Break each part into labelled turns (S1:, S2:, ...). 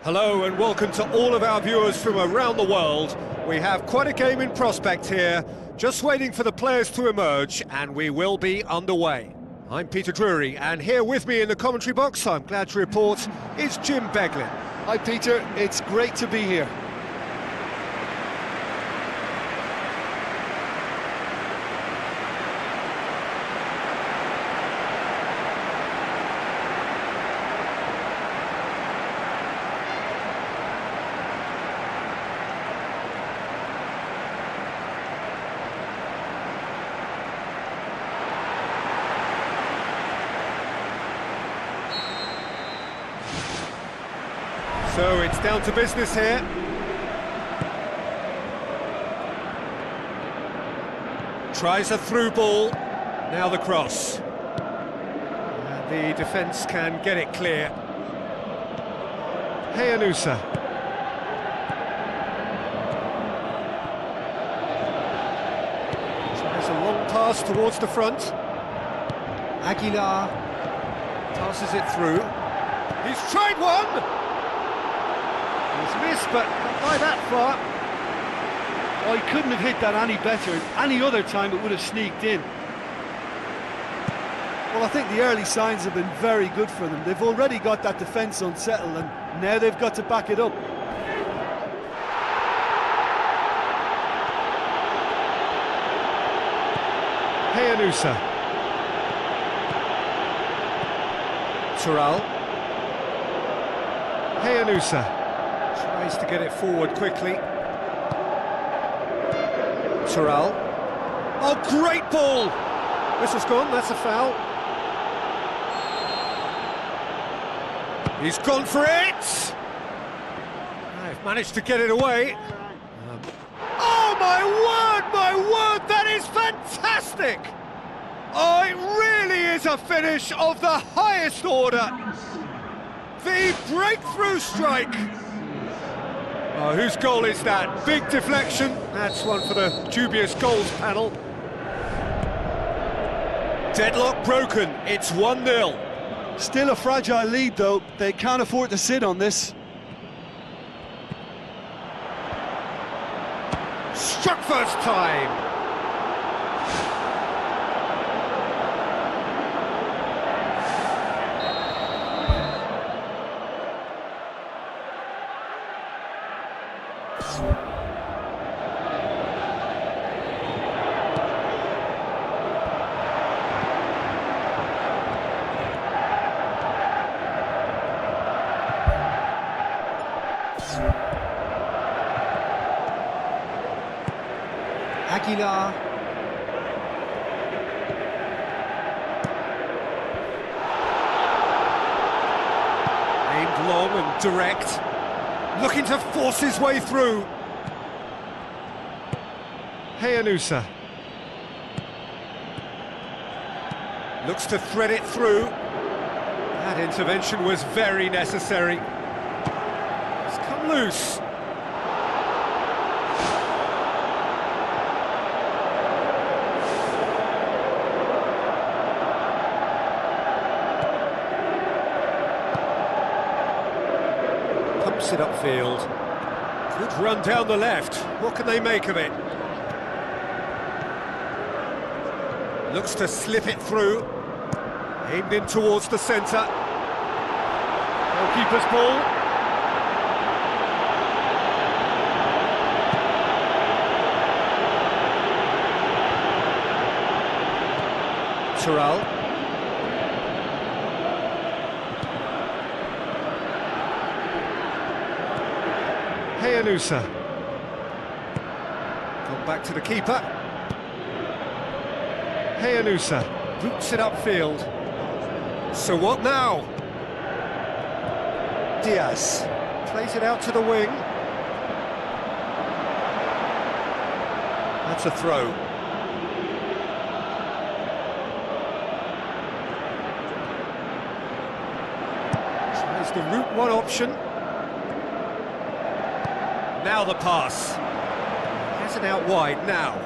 S1: Hello and welcome to all of our viewers from around the world. We have quite a game in prospect here, just waiting for the players to emerge, and we will be underway. I'm Peter Drury, and here with me in the commentary box, I'm glad to report, is Jim Beglin.
S2: Hi Peter, it's great to be here.
S1: So it's down to business here. Tries a through ball, now the cross. And the defence can get it clear. Hayanusa. Tries a long pass towards the front. Aguilar passes it through. He's tried one! He's missed, but not by that far.
S2: Oh, he couldn't have hit that any better. Any other time it would have sneaked in. Well, I think the early signs have been very good for them. They've already got that defence unsettled, and now they've got to back it up.
S1: Hayanusa. Tural. Hayanusa. Tries to get it forward quickly. Tural. Oh, great ball! This has gone, that's a foul. He's gone for it! They've managed to get it away. Oh, my word, that is fantastic! Oh, it really is a finish of the highest order. The breakthrough strike. Oh, whose goal is that? Big deflection. That's one for the dubious goals panel. Deadlock broken. It's 1-0.
S2: Still a fragile lead, though. They can't afford to sit on this.
S1: Struck first time. Aguilar. Aimed long and direct. Looking to force his way through. Hayanusa. Looks to thread it through. That intervention was very necessary. It's come loose. Pumps it upfield. Good run down the left. What can they make of it? Looks to slip it through. Aimed in towards the centre. Goalkeeper's ball. Thuram. Hayanusa. Gone back to the keeper. Hayanusa boots it upfield. So what now? Diaz plays it out to the wing. That's a throw. Tries the route one option. Now the pass. Has it out wide now.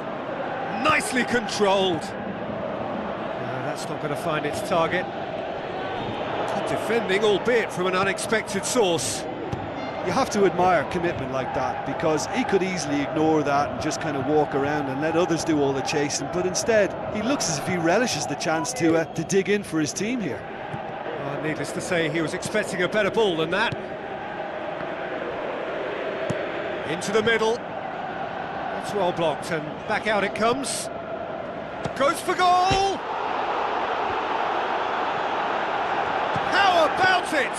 S1: Nicely controlled. That's not going to find its target. Good defending, albeit from an unexpected source.
S2: You have to admire commitment like that, because he could easily ignore that and just kind of walk around and let others do all the chasing, but instead he looks as if he relishes the chance to dig in for his team here.
S1: Well, needless to say, he was expecting a better ball than that. Into the middle. That's well blocked, and back out it comes. Goes for goal! How about it?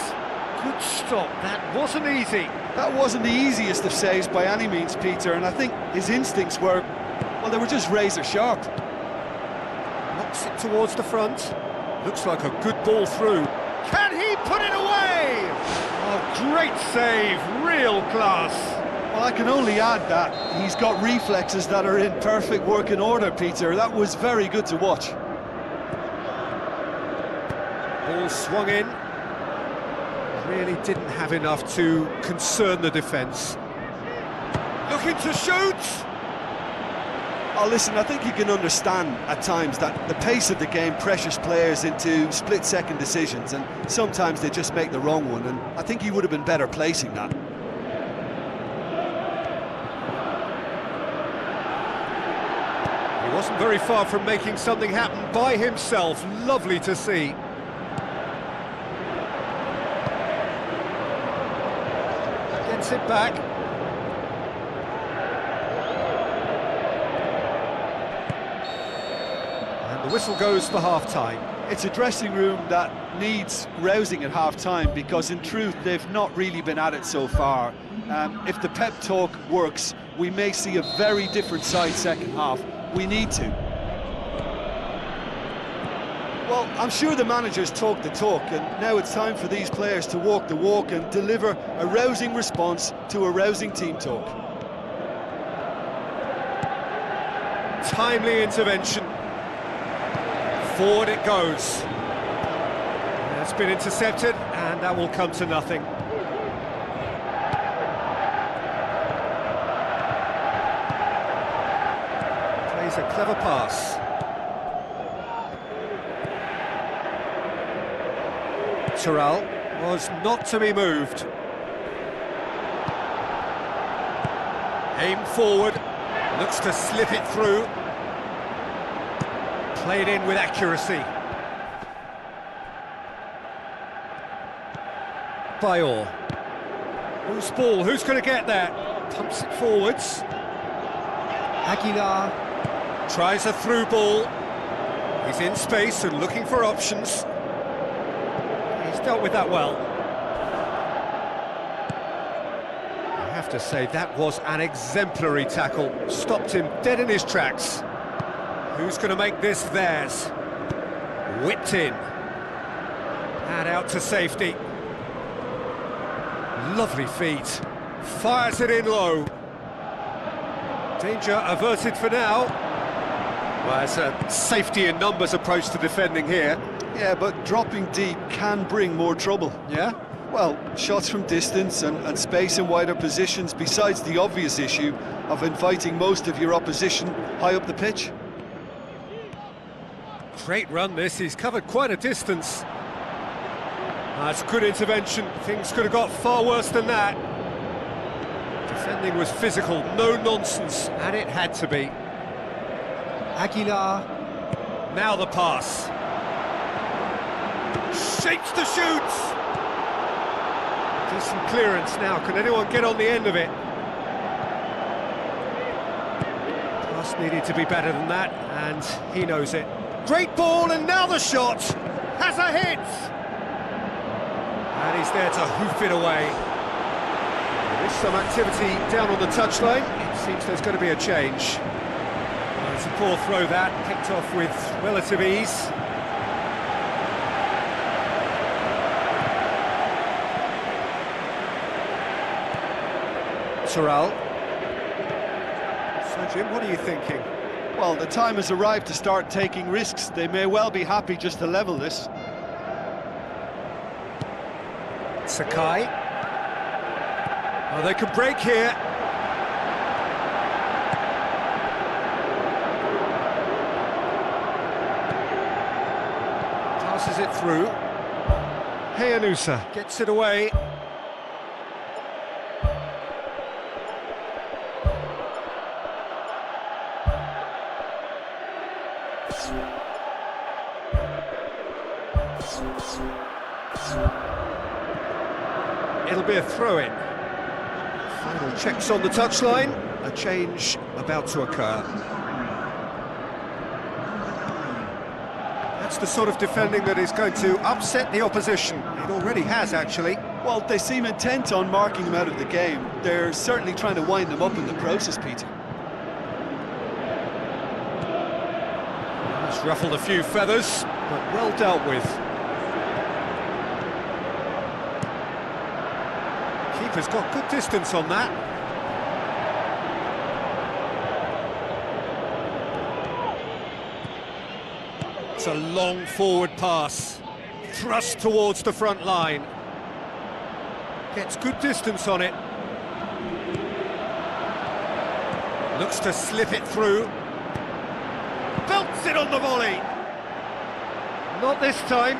S1: Good stop, that wasn't easy.
S2: That wasn't the easiest of saves by any means, Peter, and I think his instincts were, well, they were just razor sharp.
S1: Knocks it towards the front. Looks like a good ball through. Can he put it away? Oh, great save, real class.
S2: Well, I can only add that he's got reflexes that are in perfect working order, Peter. That was very good to watch.
S1: Ball swung in. Really didn't have enough to concern the defence. Looking to shoot!
S2: Oh, listen, I think you can understand at times that the pace of the game pressures players into split-second decisions, and sometimes they just make the wrong one, and I think he would have been better placing that.
S1: He wasn't very far from making something happen by himself. Lovely to see. Gets it back. And the whistle goes for half-time.
S2: It's a dressing room that needs rousing at half-time, because in truth they've not really been at it so far. If the pep talk works, we may see a very different side second half. We need to. Well, I'm sure the managers talk the talk, and now it's time for these players to walk the walk and deliver a rousing response to a rousing team talk.
S1: Timely intervention. Forward it goes. It's been intercepted, and that will come to nothing. Plays a clever pass. Thuram was not to be moved. Aim forward, looks to slip it through. Played in with accuracy. Bayor. Who's ball? Who's going to get there? Pumps it forwards. Aguilar tries a through ball. He's in space and looking for options. He's dealt with that well. I have to say, that was an exemplary tackle. Stopped him dead in his tracks. Who's going to make this theirs? Whipped in. And out to safety. Lovely feet. Fires it in low. Danger averted for now. Well, it's a safety in numbers approach to defending here.
S2: Yeah, but dropping deep can bring more trouble.
S1: Yeah?
S2: Well, shots from distance and space in wider positions, besides the obvious issue of inviting most of your opposition high up the pitch.
S1: Great run this, he's covered quite a distance. That's good intervention, things could have got far worse than that. Defending was physical, no nonsense, and it had to be. Aguilar, now the pass. Shapes the shoots! Decent clearance now, can anyone get on the end of it? Pass needed to be better than that, and he knows it. Great ball, and now the shot! Has a hit! And he's there to hoof it away. There is some activity down on the touchline. It seems there's going to be a change. Well, it's a poor throw that, picked off with relative ease. Toral. So Jim, what are you thinking?
S2: Well, the time has arrived to start taking risks. They may well be happy just to level this.
S1: Sakai. Oh, they could break here. Passes it through. Hayanusa gets it away. It'll be a throw-in. Final checks on the touchline. A change about to occur. That's the sort of defending that is going to upset the opposition. It already has, actually.
S2: Well, they seem intent on marking him out of the game. They're certainly trying to wind them up in the process, Peter.
S1: It's ruffled a few feathers, but well dealt with. Keeper's got good distance on that. It's a long forward pass. Thrust towards the front line. Gets good distance on it. Looks to slip it through. Belts it on the volley. Not this time.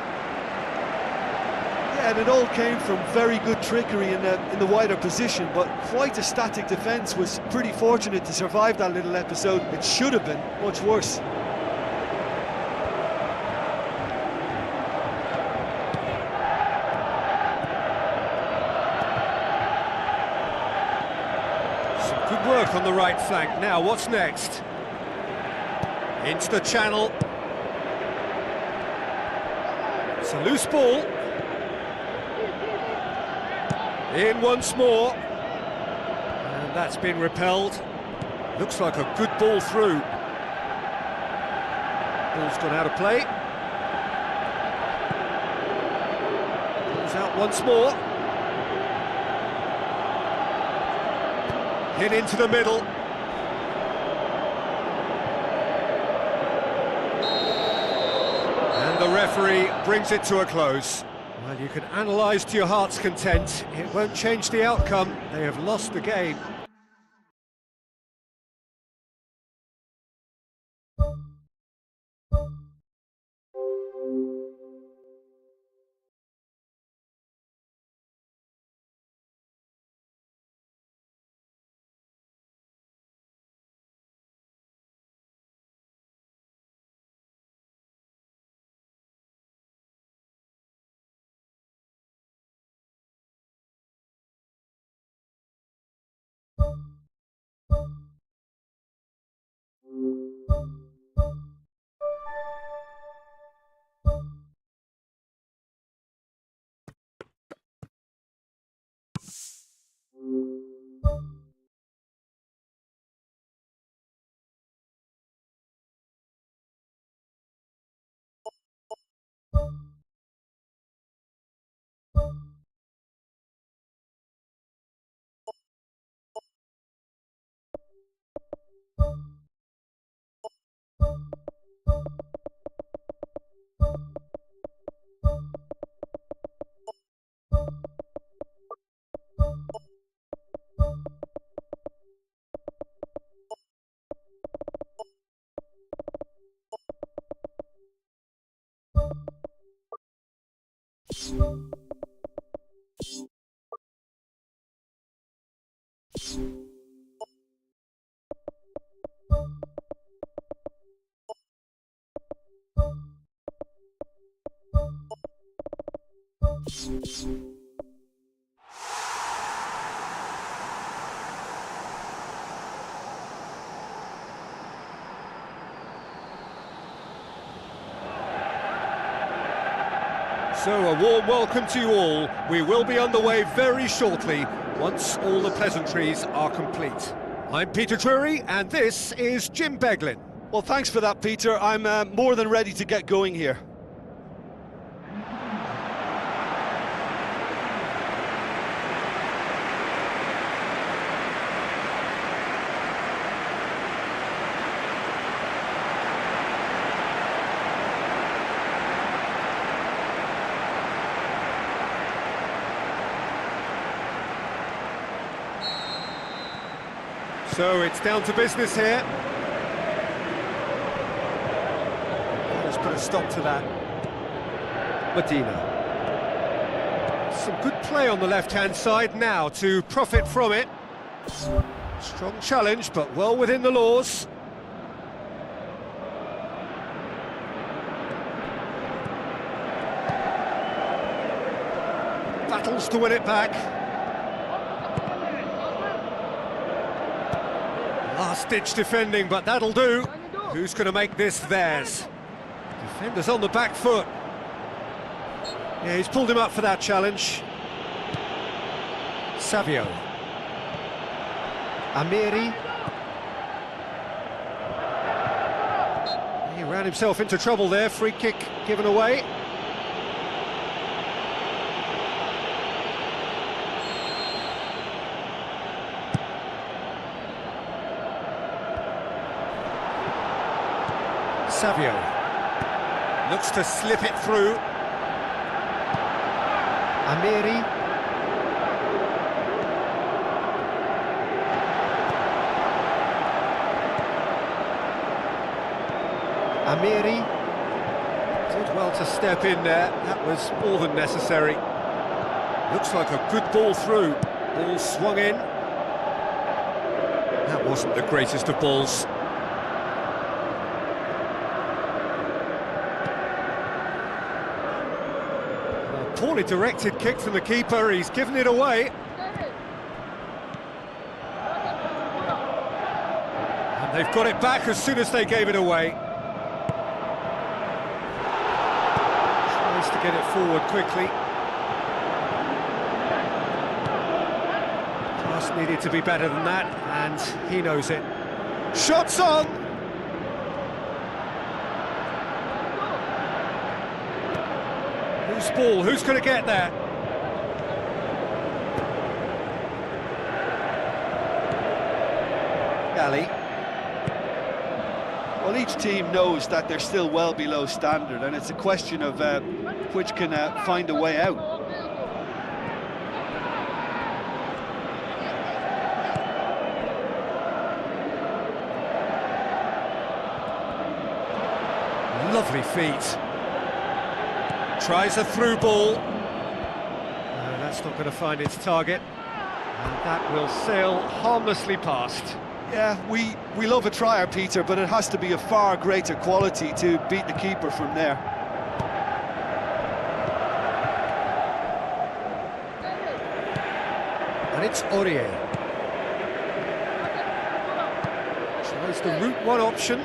S2: Yeah, and it all came from very good trickery in the wider position, but quite a static defence. Was pretty fortunate to survive that little episode. It should have been much worse.
S1: Some good work on the right flank. Now, what's next? Into the channel. It's a loose ball. In once more. And that's been repelled. Looks like a good ball through. Ball's gone out of play. Ball's out once more. Hit into the middle. And the referee brings it to a close. Well, you can analyse to your heart's content. It won't change the outcome. They have lost the game. So a warm welcome to you all. We will be underway very shortly, once all the pleasantries are complete. I'm Peter Drury, and this is Jim Beglin.
S2: Well, thanks for that, Peter. I'm more than ready to get going here.
S1: So it's down to business here. Let's put a stop to that. Medina. Some good play on the left-hand side now to profit from it. Strong challenge, but well within the laws. Battles to win it back. Last-ditch defending, but that'll do. Who's going to make this theirs? Defender's on the back foot. Yeah, he's pulled him up for that challenge. Savio. Amiri. He ran himself into trouble there. Free kick given away. Savio looks to slip it through. Amiri. Amiri did well to step in there. That was more than necessary. Looks like a good ball through. Ball swung in. That wasn't the greatest of balls. Poorly directed kick from the keeper, he's given it away. And they've got it back as soon as they gave it away. Tries to get it forward quickly. Pass needed to be better than that, and he knows it. Shots on! Whose ball? Who's going to get there? Ali.
S2: Well, each team knows that they're still well below standard, and it's a question of which can find a way out.
S1: Lovely feet. Tries a through ball. That's not going to find its target. And that will sail harmlessly past.
S2: Yeah, we love a trier, Peter, but it has to be a far greater quality to beat the keeper from there.
S1: And it's Aurier. Tries the route one option.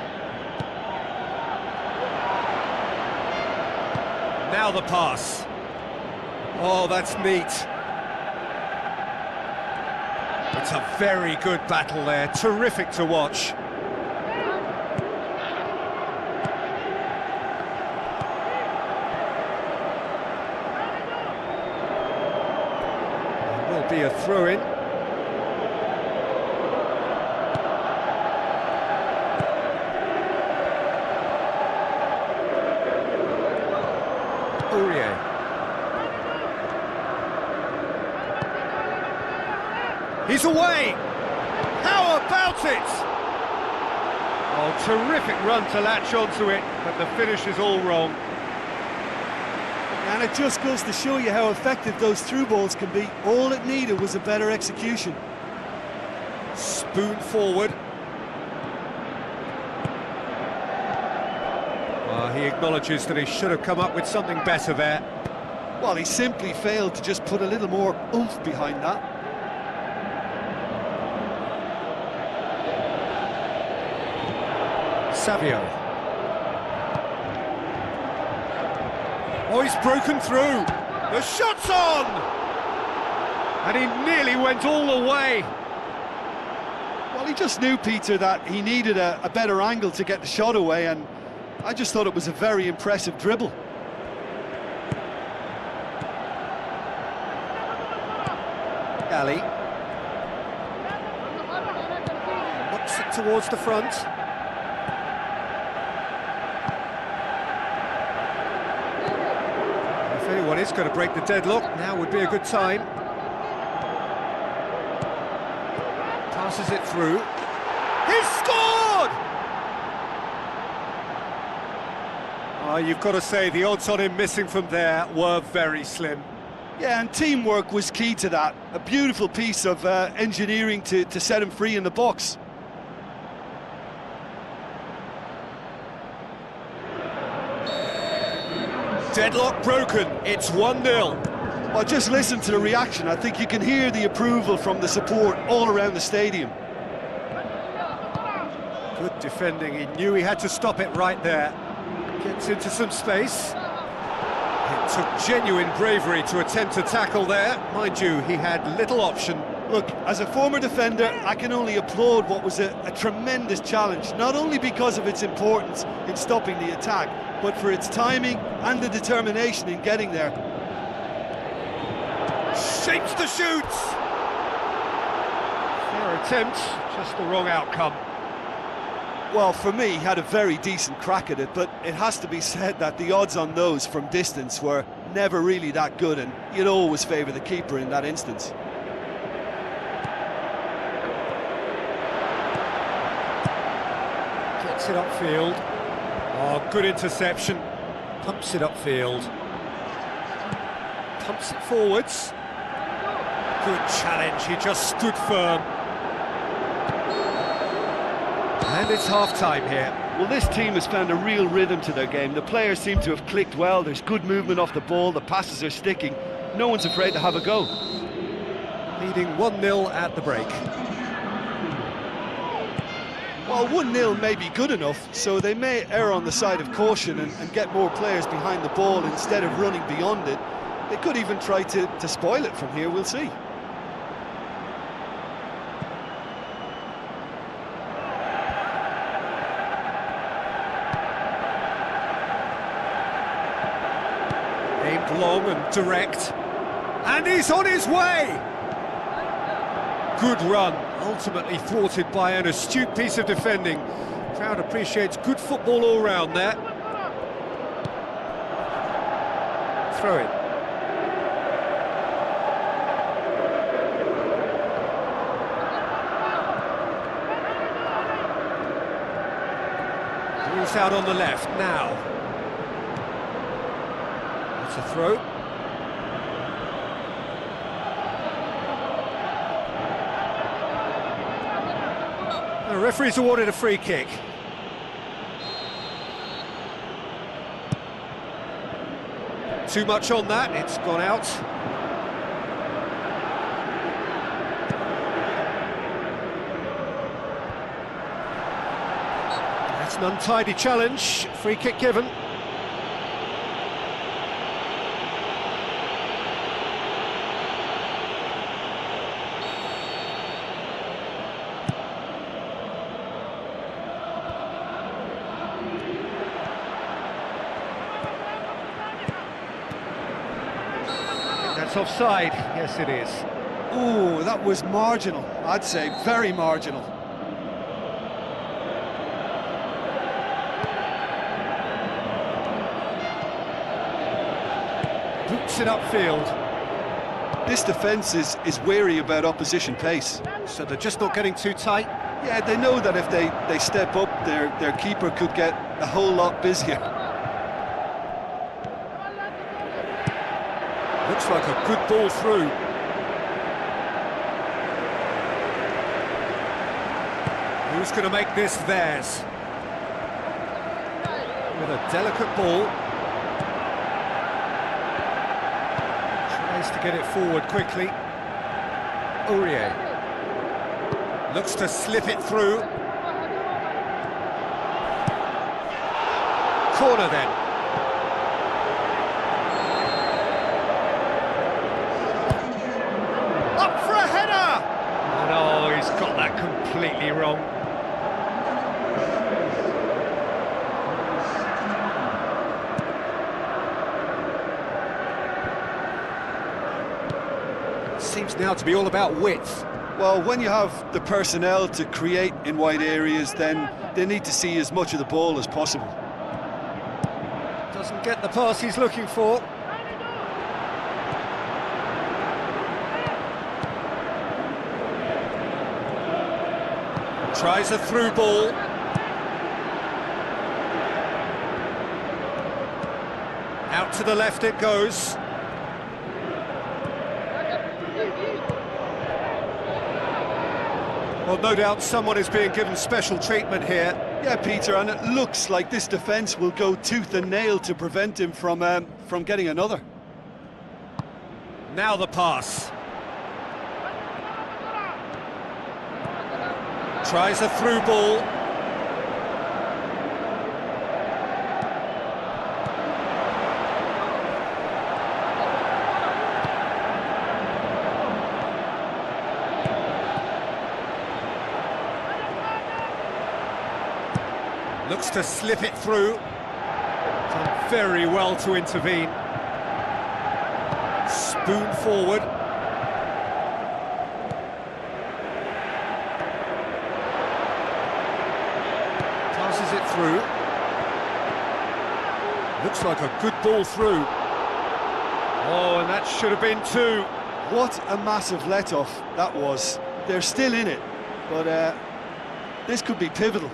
S1: Now the pass. Oh, that's neat. It's a very good battle there, terrific to watch. There will be a throw-in. Aurier. He's away! How about it? Oh, terrific run to latch onto it, but the finish is all wrong.
S2: And it just goes to show you how effective those through balls can be. All it needed was a better execution.
S1: Spoon forward. He acknowledges that he should have come up with something better there.
S2: Well, he simply failed to just put a little more oomph behind that.
S1: Savio. Oh, he's broken through. The shot's on! And he nearly went all the way.
S2: Well, he just knew, Peter, that he needed a better angle to get the shot away, and I just thought it was a very impressive dribble.
S1: Ali. Knocks it towards the front. If anyone is going to break the deadlock, now would be a good time. Passes it through. He's scored! Oh, you've got to say, the odds on him missing from there were very slim.
S2: Yeah, and teamwork was key to that. A beautiful piece of engineering to set him free in the box.
S1: Deadlock broken, it's 1-0.
S2: Well, just listen to the reaction. I think you can hear the approval from the support all around the stadium.
S1: Good defending, he knew he had to stop it right there. Gets into some space. It took genuine bravery to attempt to tackle there. Mind you, he had little option.
S2: Look, as a former defender, I can only applaud what was a tremendous challenge, not only because of its importance in stopping the attack, but for its timing and the determination in getting there.
S1: Shapes the shoots! Fair attempt, just the wrong outcome.
S2: Well, for me, he had a very decent crack at it, but it has to be said that the odds on those from distance were never really that good, and you'd always favour the keeper in that instance.
S1: Gets it upfield. Oh, good interception. Pumps it upfield. Pumps it forwards. Good challenge, he just stood firm. And it's half-time here.
S2: Well, this team has found a real rhythm to their game. The players seem to have clicked well. There's good movement off the ball. The passes are sticking. No one's afraid to have a go.
S1: Leading 1-0 at the break.
S2: Well, 1-0 may be good enough, so they may err on the side of caution and get more players behind the ball instead of running beyond it. They could even try to spoil it from here, we'll see.
S1: Aimed long and direct. And he's on his way! Good run, ultimately thwarted by an astute piece of defending. Crowd appreciates good football all round there. Throw it. Ball's out on the left now. It's a throw. The referee's awarded a free kick. Too much on that, it's gone out. That's an untidy challenge, free kick given. That's offside, yes it is.
S2: Ooh, that was marginal, I'd say, very marginal.
S1: Boots it upfield.
S2: This defence is wary about opposition pace.
S1: So they're just not getting too tight.
S2: Yeah, they know that if they step up, their keeper could get a whole lot busier.
S1: Looks like a good ball through. Who's going to make this theirs? With a delicate ball. Tries to get it forward quickly. Aurier looks to slip it through. Corner then. Up for a header! Oh no, he's got that completely wrong. Seems now to be all about width.
S2: Well, when you have the personnel to create in wide areas, then they need to see as much of the ball as possible.
S1: Doesn't get the pass he's looking for. Tries a through ball. Out to the left it goes. Well, no doubt someone is being given special treatment here.
S2: Yeah, Peter, and it looks like this defence will go tooth and nail to prevent him from getting another.
S1: Now the pass. Tries a through ball. Looks to slip it through. Done very well to intervene. Spoon forward. Passes it through. Looks like a good ball through. Oh, and that should have been two.
S2: What a massive let-off that was. They're still in it, but this could be pivotal.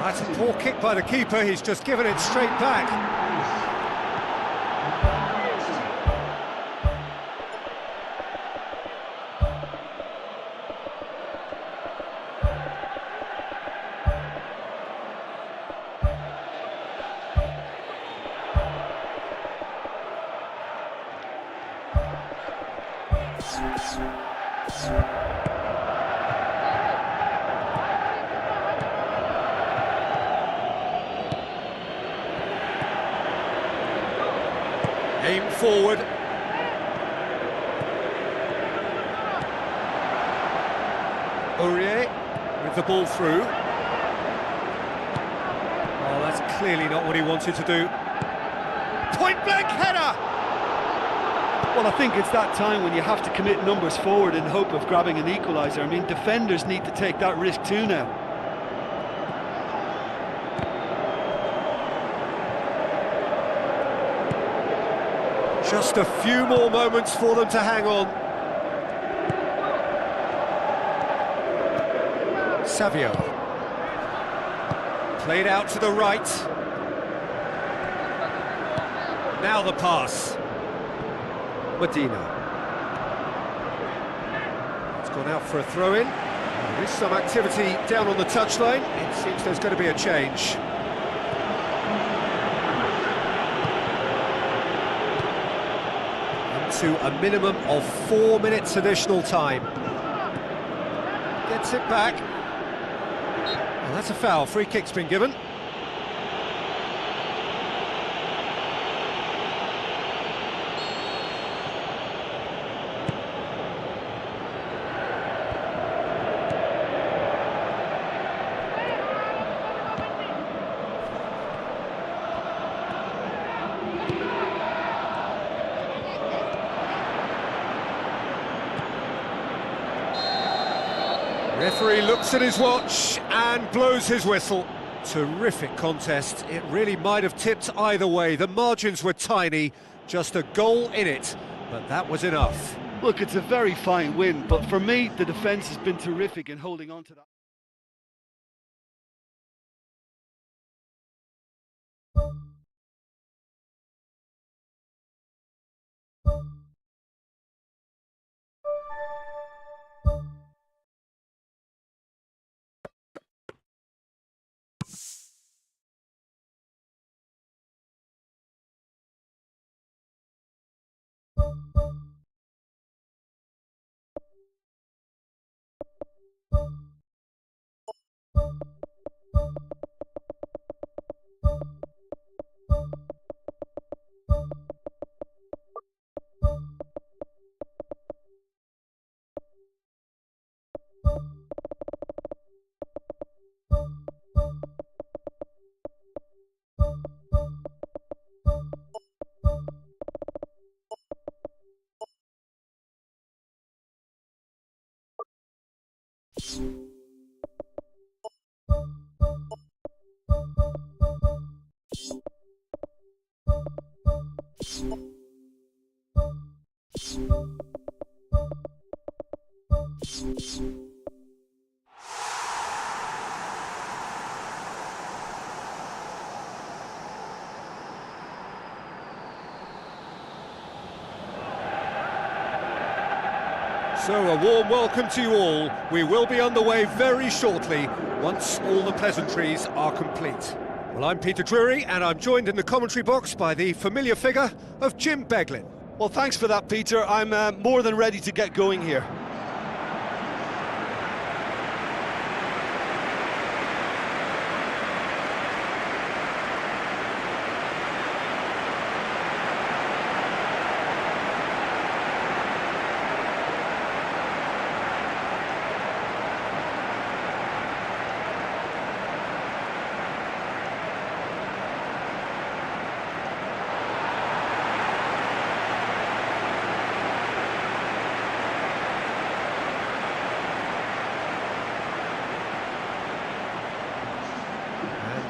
S1: That's a poor kick by the keeper, he's just given it straight back. Aim forward. Aurier with the ball through. Oh, that's clearly not what he wanted to do. Point-blank header!
S2: Well, I think it's that time when you have to commit numbers forward in hope of grabbing an equaliser. I mean, defenders need to take that risk too now.
S1: Just a few more moments for them to hang on. Savio. Played out to the right. Now the pass. Medina. It's gone out for a throw-in. There is some activity down on the touchline. It seems there's going to be a change. To a minimum of 4 minutes additional time. Gets it back. Well, that's a foul. Free kick's been given. Referee looks at his watch and blows his whistle. Terrific contest. It really might have tipped either way. The margins were tiny, just a goal in it, but that was enough.
S2: Look, it's a very fine win, but for me, the defence has been terrific in holding on to that.
S1: So a warm welcome to you all. We will be on the way very shortly, once all the pleasantries are complete. Well, I'm Peter Drury, and I'm joined in the commentary box by the familiar figure of Jim Beglin.
S2: Well, thanks for that, Peter. I'm more than ready to get going here.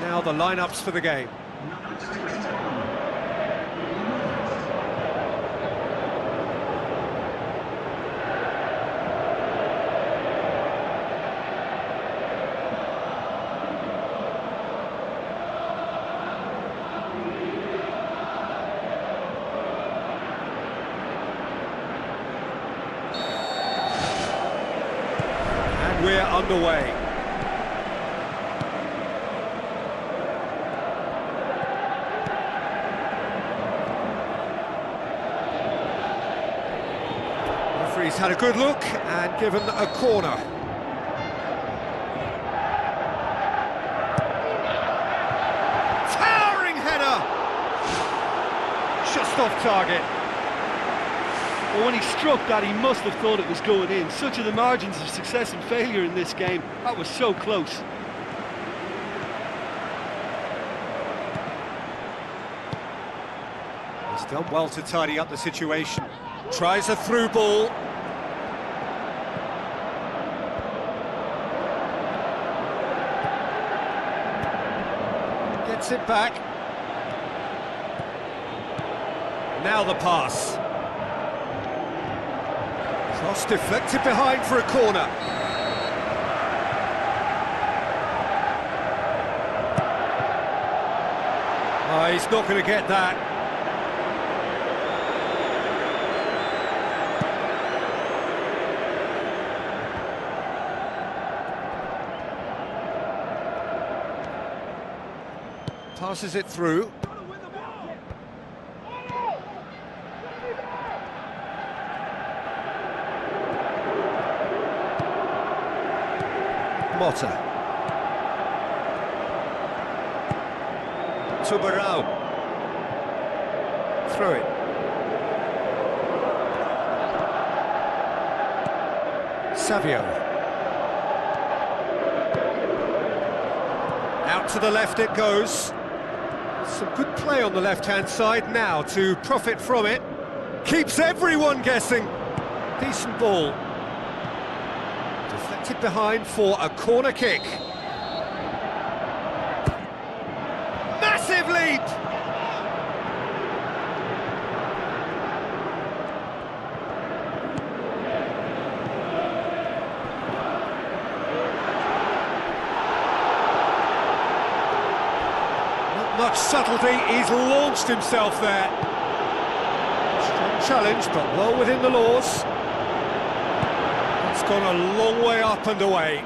S1: Now the lineups for the game. And we're underway. He's had a good look and given a corner. Towering header! Just off target.
S2: Well, when he struck that, he must have thought it was going in. Such are the margins of success and failure in this game. That was so close.
S1: He's done well to tidy up the situation. Tries a through ball. Gets it back. Now the pass. Cross deflected behind for a corner. Oh, he's not going to get that. Passes it through. Motta. Tubarão. Through it. Savio. Out to the left it goes. Some good play on the left-hand side now to profit from it. Keeps everyone guessing. Decent ball. Deflected behind for a corner kick. Massive leap! Much subtlety, he's launched himself there. Strong challenge, but well within the laws. It's gone a long way up and away.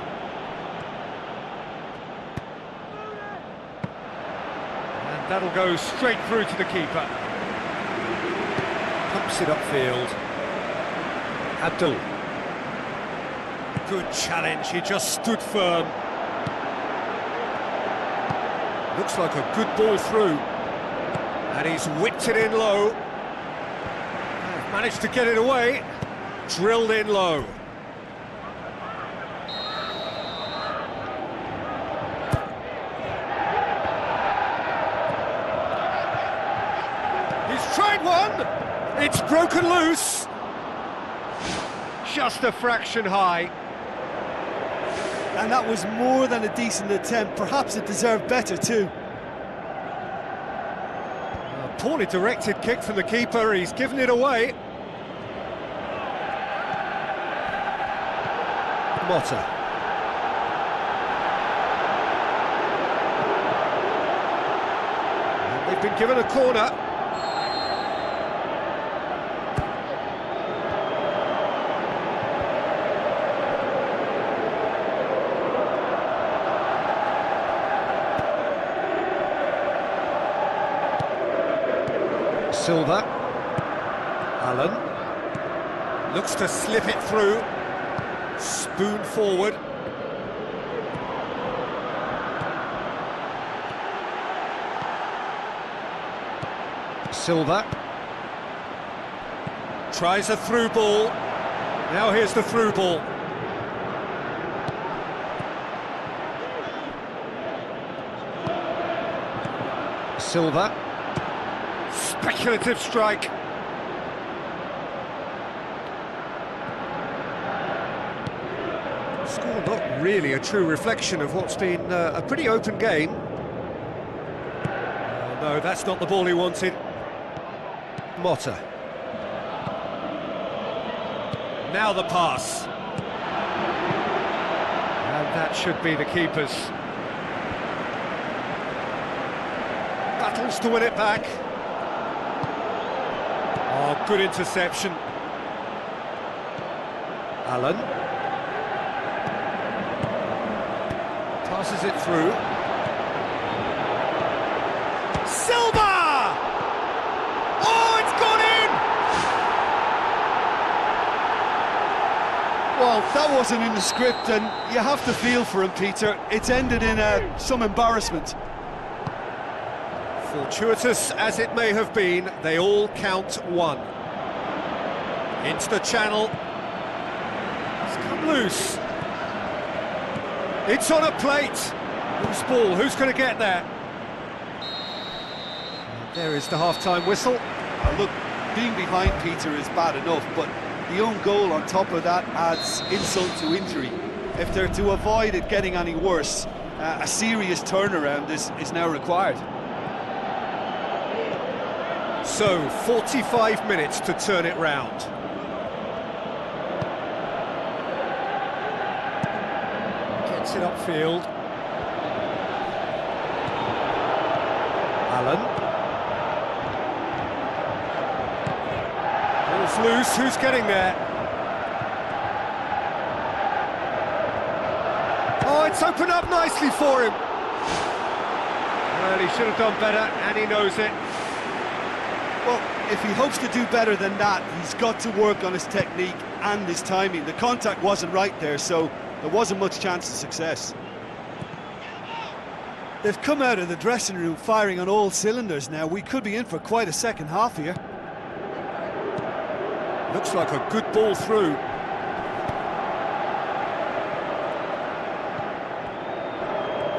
S1: And that'll go straight through to the keeper. Pumps it upfield. Abdul. Good challenge, he just stood firm. Looks like a good ball through, and he's whipped it in low. Managed to get it away, drilled in low. It's broken loose. Just a fraction high.
S2: And that was more than a decent attempt. Perhaps it deserved better too.
S1: A poorly directed kick from the keeper. He's given it away. Motta. And they've been given a corner. Silva. Allen looks to slip it through. Spoon forward. Silva tries a through ball. Now here's the through ball. Silva. Speculative strike. Score not really a true reflection of what's been a pretty open game. Oh, no, that's not the ball he wanted. Motta. Now the pass. And that should be the keeper's. Battles to win it back. Oh, good interception. Allen. Passes it through. Silva! Oh, it's gone in!
S2: Well, that wasn't in the script, and you have to feel for him, Peter. It's ended in some embarrassment.
S1: Fortuitous as it may have been, they all count one. Into the channel. It's come loose. It's on a plate. Loose ball, who's going to get there? And there is the half-time whistle.
S2: Look, being behind Peter is bad enough, but the own goal on top of that adds insult to injury. If they're to avoid it getting any worse, a serious turnaround is now required.
S1: So, 45 minutes to turn it round. Gets it upfield. Allen. Ball's loose, who's getting there? Oh, it's opened up nicely for him. Well, he should have done better, and he knows it.
S2: Well, if he hopes to do better than that, he's got to work on his technique and his timing. The contact wasn't right there, so there wasn't much chance of success. They've come out of the dressing room firing on all cylinders now. We could be in for quite a second half here.
S1: Looks like a good ball through.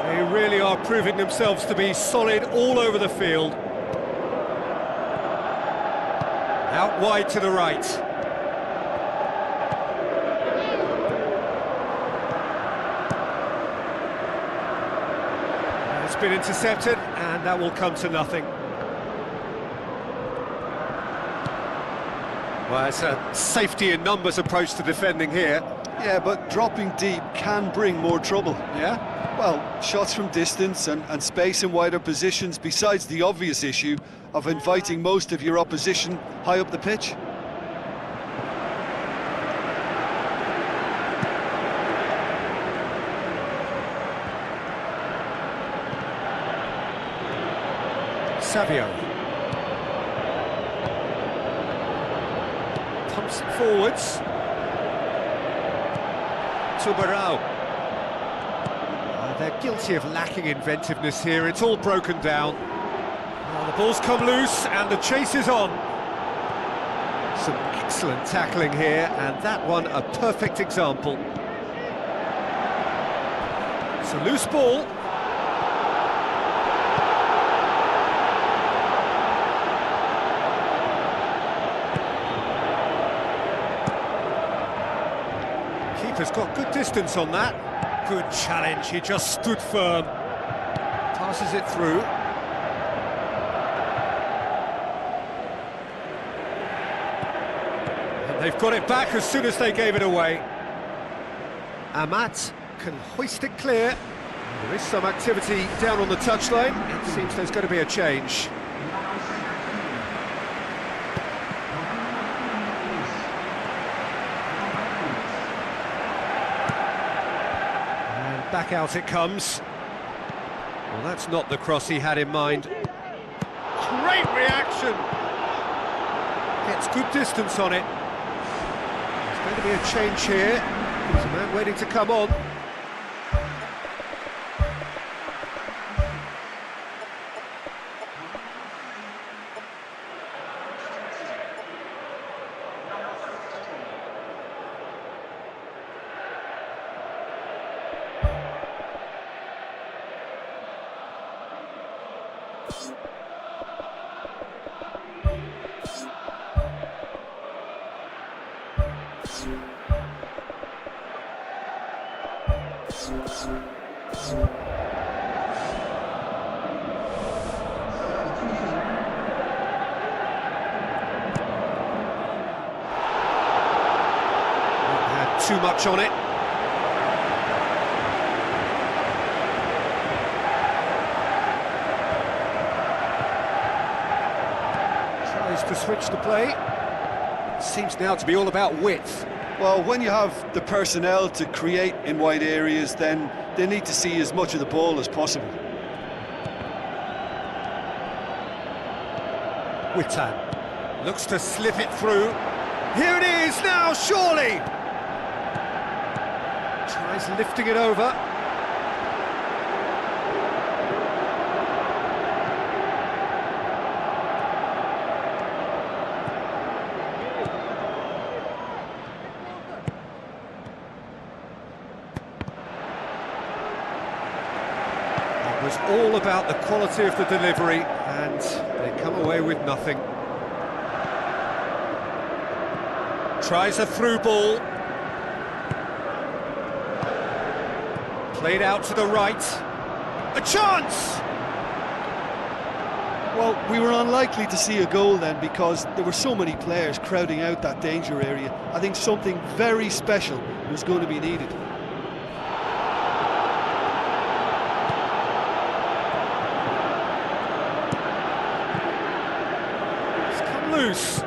S1: They really are proving themselves to be solid all over the field. Out wide to the right. It's been intercepted, and that will come to nothing. Well, it's a safety in numbers approach to defending here.
S2: Yeah, but dropping deep can bring more trouble.
S1: Yeah?
S2: Well, shots from distance and space in wider positions, besides the obvious issue of inviting most of your opposition high up the pitch.
S1: Savio. Pumps it forwards. Tubarão. They're guilty of lacking inventiveness here. It's all broken down. Well, the ball's come loose and the chase is on. Some excellent tackling here, and that one a perfect example. It's a loose ball. Keeper's got good distance on that. Good challenge, he just stood firm. Passes it through. And they've got it back as soon as they gave it away. Amat can hoist it clear. There is some activity down on the touchline. It seems there's going to be a change. And back out it comes. Well, that's not the cross he had in mind. Great reaction! Gets good distance on it. There's going to be a change here. There's a man waiting to come on. Had too much on it. Tries to switch the play. Seems now to be all about width.
S2: Well, when you have the personnel to create in wide areas, then they need to see as much of the ball as possible.
S1: Witan looks to slip it through. Here it is now, surely! Tries lifting it over. It was all about the quality of the delivery, and they come away with nothing. Tries a through ball. Played out to the right. A chance!
S2: Well, we were unlikely to see a goal then because there were so many players crowding out that danger area. I think something very special was going to be needed.
S1: It's come loose.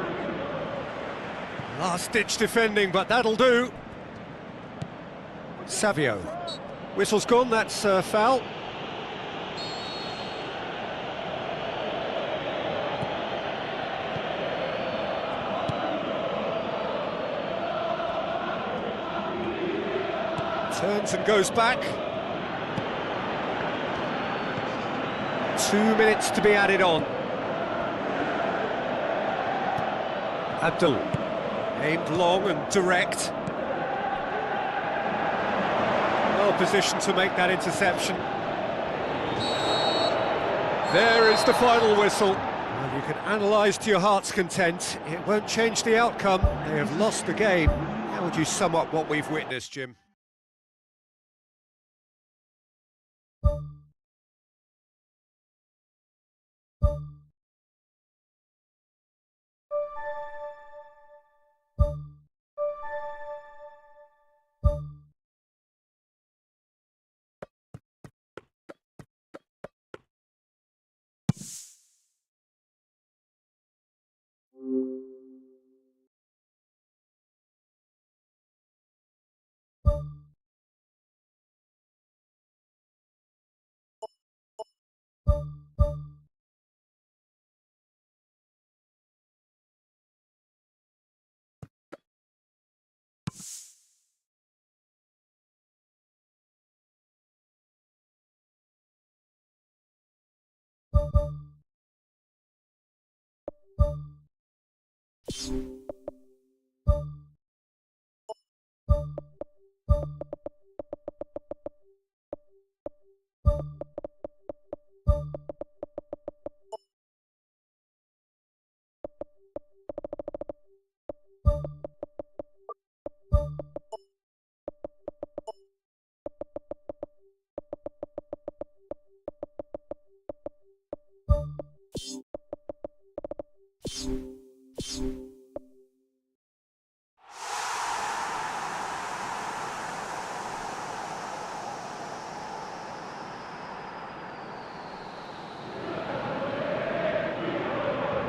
S1: Last-ditch defending, but that'll do. Savio. Whistle's gone, that's foul. Turns and goes back. 2 minutes to be added on. Abdul. Aimed long and direct. Well positioned to make that interception. There is the final whistle. Well, you can analyse to your heart's content. It won't change the outcome. They have lost the game. How would you sum up what we've witnessed, Jim?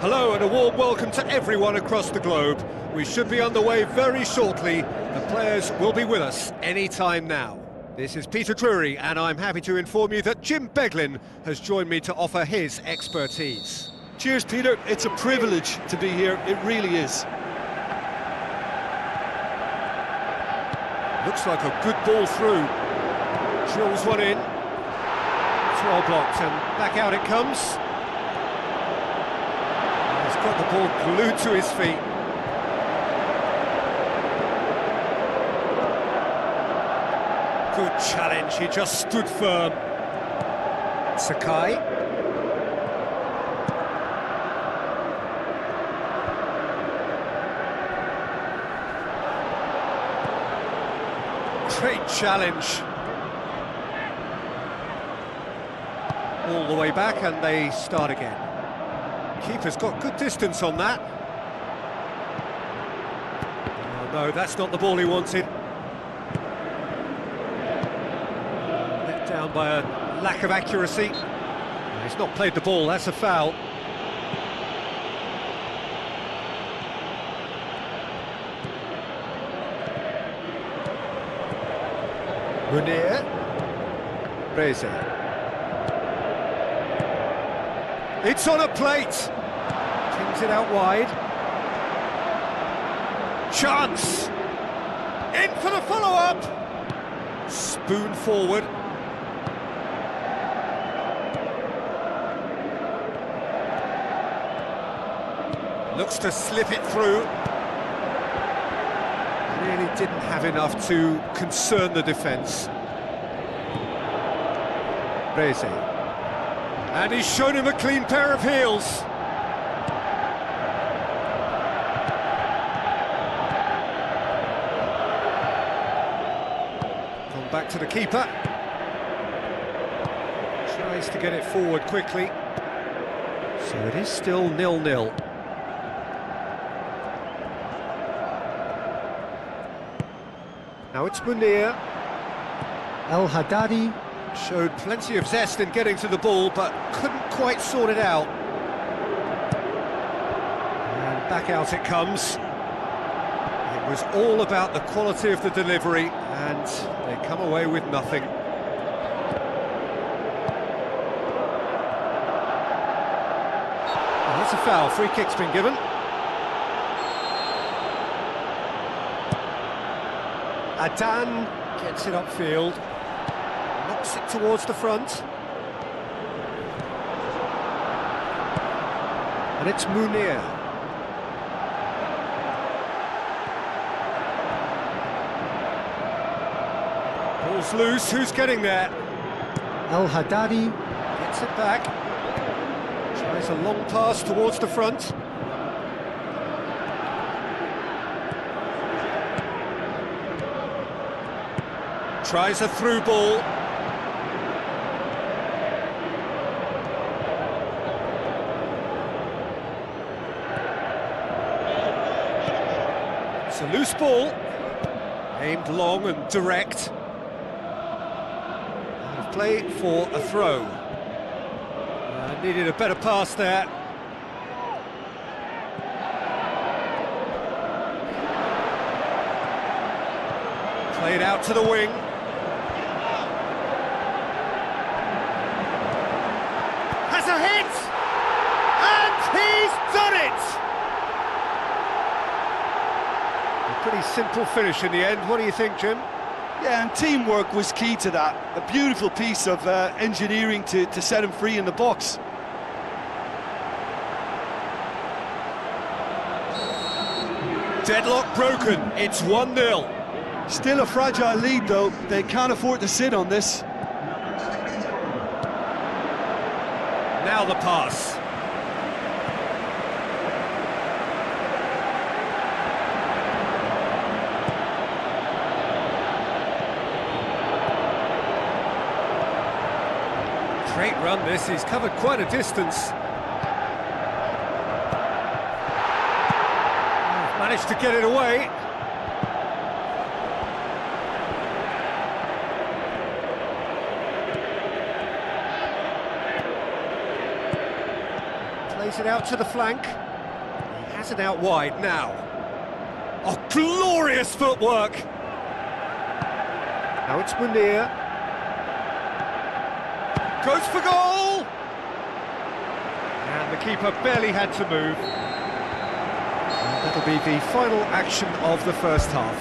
S1: Hello and a warm welcome to everyone across the globe. We should be underway very shortly. The players will be with us any time now. This is Peter Drury and I'm happy to inform you that Jim Beglin has joined me to offer his expertise.
S2: Cheers, Peter. It's a privilege to be here. It really is.
S1: Looks like a good ball through. Drills one in. It's well blocked and back out it comes. He's got the ball glued to his feet. Good challenge, he just stood firm. Sakai. Great challenge. All the way back and they start again. Keeper's got good distance on that. Oh, no, that's not the ball he wanted. Let down by a lack of accuracy. He's not played the ball, that's a foul. Munir. Reza. It's on a plate. Kings it out wide. Chance. In for the follow-up. Spoon forward. Looks to slip it through. Really didn't have enough to concern the defence. Reze. And he's shown him a clean pair of heels. Gone back to the keeper. Tries to get it forward quickly. So it is still 0-0. Now it's Munir. El Haddadi showed plenty of zest in getting to the ball, but couldn't quite sort it out. And back out it comes. It was all about the quality of the delivery, and they come away with nothing. Well, that's a foul. Free kick's been given. Adan gets it upfield, knocks it towards the front. And it's Munir. Ball's loose, who's getting there? El Haddadi gets it back. Tries a long pass towards the front. Tries a through ball. It's a loose ball, aimed long and direct. And play for a throw. Needed a better pass there. Played out to the wing. Has a hit! And he's done it! A pretty simple finish in the end. What do you think, Jim?
S2: Yeah, and teamwork was key to that. A beautiful piece of engineering to set him free in the box.
S1: Deadlock broken. It's 1-0.
S2: Still a fragile lead, though. They can't afford to sit on this.
S1: Now the pass. Great run this, he's covered quite a distance. Managed to get it away. Plays it out to the flank. He has it out wide now. Oh, glorious footwork! Now it's Munir. Goes for goal! And the keeper barely had to move. And that'll be the final action of the first half.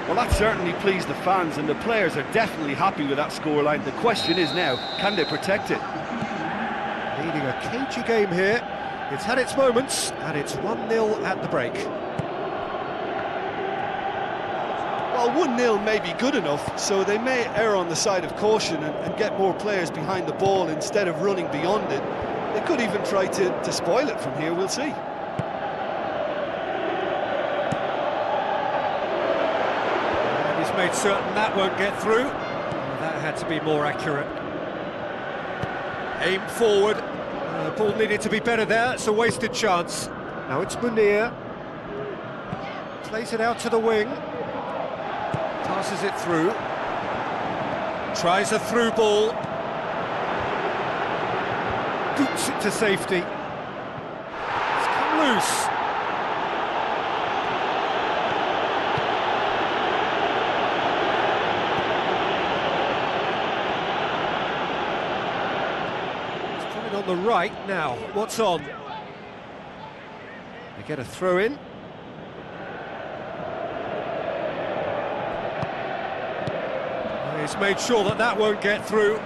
S2: Well, that certainly pleased the fans, and the players are definitely happy with that scoreline. The question is now, can they protect it?
S1: Leading a cagey game here. It's had its moments, and it's 1-0 at the break.
S2: Well, 1-0 may be good enough, so they may err on the side of caution and get more players behind the ball instead of running beyond it. They could even try to spoil it from here, we'll see.
S1: And he's made certain that won't get through. Well, that had to be more accurate. Aim forward. Ball needed to be better there, it's a wasted chance. Now it's Munir. Plays it out to the wing. Passes it through. Tries a through ball. Boots it to safety. It's come loose. It's coming on the right now. What's on? They get a throw in. He's made sure that that won't get through.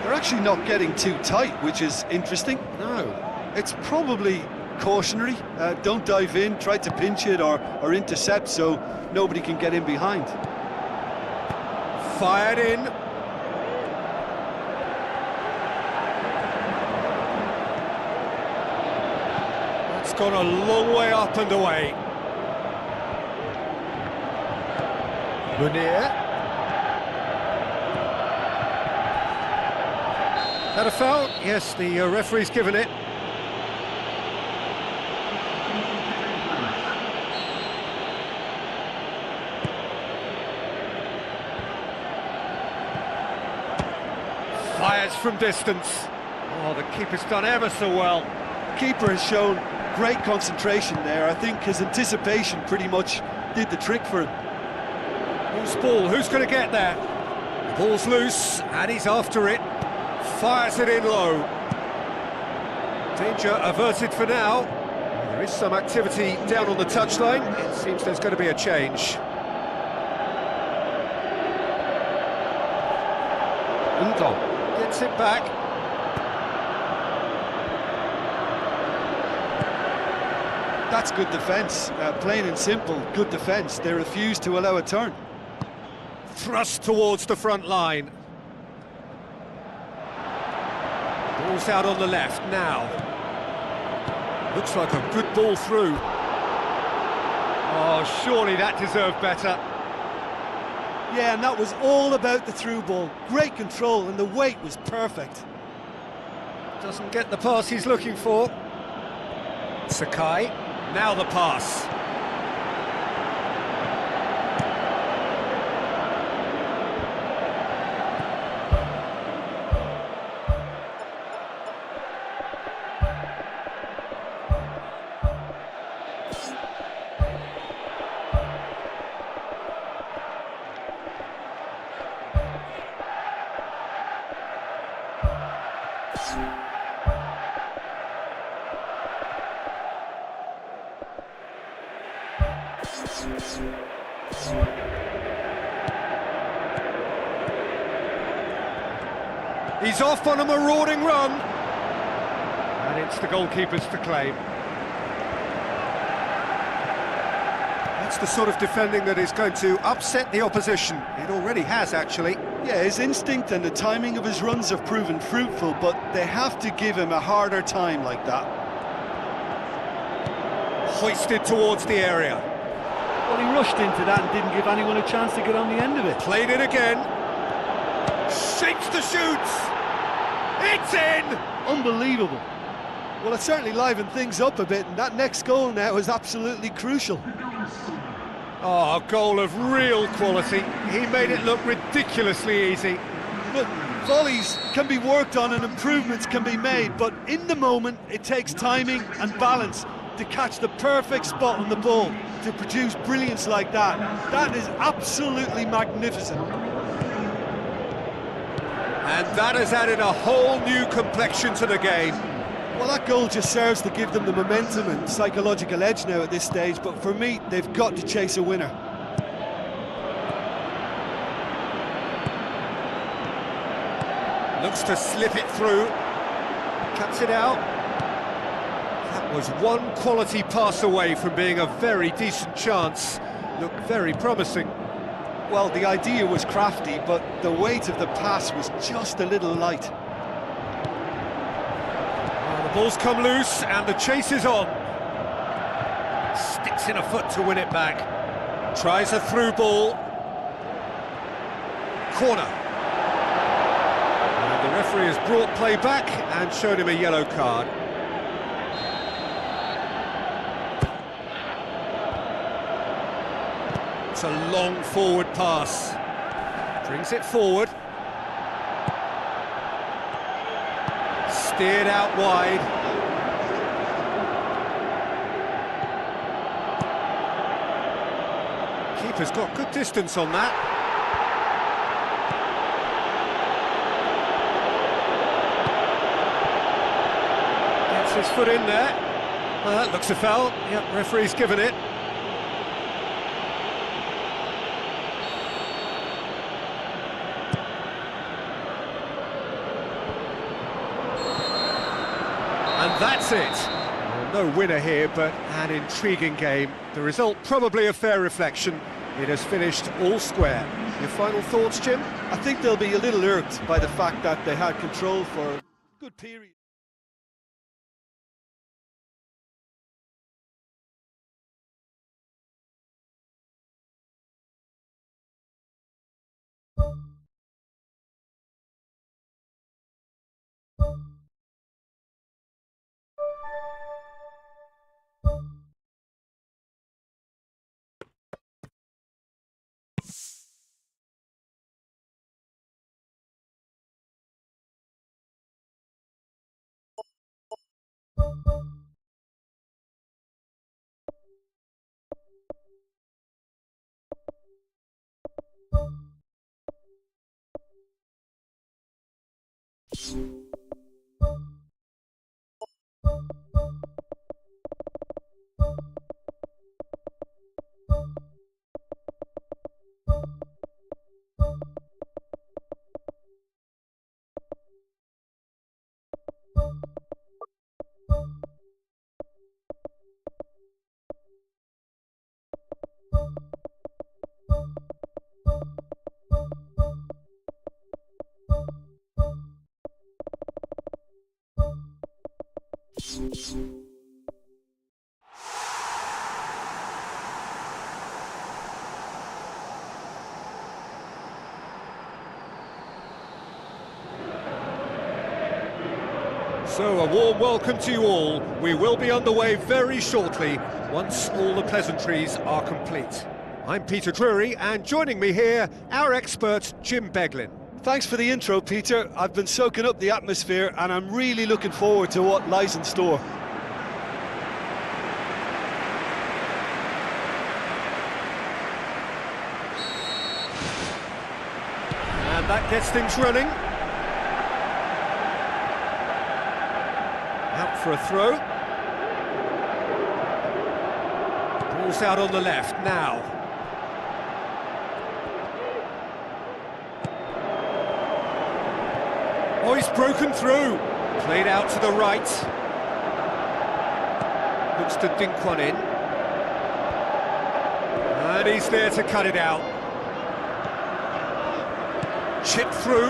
S2: They're actually not getting too tight, which is interesting.
S1: No.
S2: It's probably cautionary. Don't dive in, try to pinch it or intercept so nobody can get in behind.
S1: Fired in. That's gone a long way up and away. Munir. Is that a foul? Yes, the referee's given it. Fires from distance. Oh, the keeper's done ever so well.
S2: The keeper has shown great concentration there. I think his anticipation pretty much did the trick for him.
S1: Who's ball? Who's going to get there? The ball's loose, and he's after it. Fires it in low. Danger averted for now. There is some activity down on the touchline. It seems there's going to be a change. Undong gets it back.
S2: That's good defence. Plain and simple, good defence. They refuse to allow a turn.
S1: Thrust towards the front line. Ball's out on the left now. Looks like a good ball through. Oh, surely that deserved better.
S2: Yeah, and that was all about the through ball. Great control, and the weight was perfect.
S1: Doesn't get the pass he's looking for. Sakai, now the pass. He's off on a marauding run. And it's the goalkeeper's to claim. That's the sort of defending that is going to upset the opposition. It already has, actually.
S2: Yeah, his instinct and the timing of his runs have proven fruitful, but they have to give him a harder time like that.
S1: Hoisted towards the area.
S2: Well, he rushed into that and didn't give anyone a chance to get on the end of it.
S1: Played it again. Shapes the shoots. It's in!
S2: Unbelievable. Well, it certainly livened things up a bit, and that next goal now is absolutely crucial.
S1: Oh, a goal of real quality. He made it look ridiculously easy.
S2: Look, volleys can be worked on and improvements can be made, but in the moment it takes timing and balance to catch the perfect spot on the ball to produce brilliance like that. That is absolutely magnificent.
S1: And that has added a whole new complexion to the game.
S2: Well, that goal just serves to give them the momentum and psychological edge now at this stage, but for me, they've got to chase a winner.
S1: Looks to slip it through. Cuts it out. That was one quality pass away from being a very decent chance. Looked very promising.
S2: Well, the idea was crafty, but the weight of the pass was just a little light.
S1: The ball's come loose and the chase is on. Sticks in a foot to win it back. Tries a through ball. Corner. And the referee has brought play back and showed him a yellow card. It's a long forward pass. Brings it forward. Steered out wide. Keeper's got good distance on that. Gets his foot in there. Well, that looks a foul. Yep, referee's given it. And that's it. Well, no winner here, but an intriguing game. The result probably a fair reflection. It has finished all square. Your final thoughts, Jim?
S2: I think they'll be a little irked by the fact that they had control for a good period.
S1: So, a warm welcome to you all. We will be underway very shortly, once all the pleasantries are complete. I'm Peter Drury, and joining me here, our expert, Jim Beglin.
S2: Thanks for the intro, Peter. I've been soaking up the atmosphere, and I'm really looking forward to what lies in store.
S1: And that gets things running. Out for a throw. Ball's out on the left now. Oh, he's broken through. Played out to the right. Looks to dink one in. And he's there to cut it out. Chip through.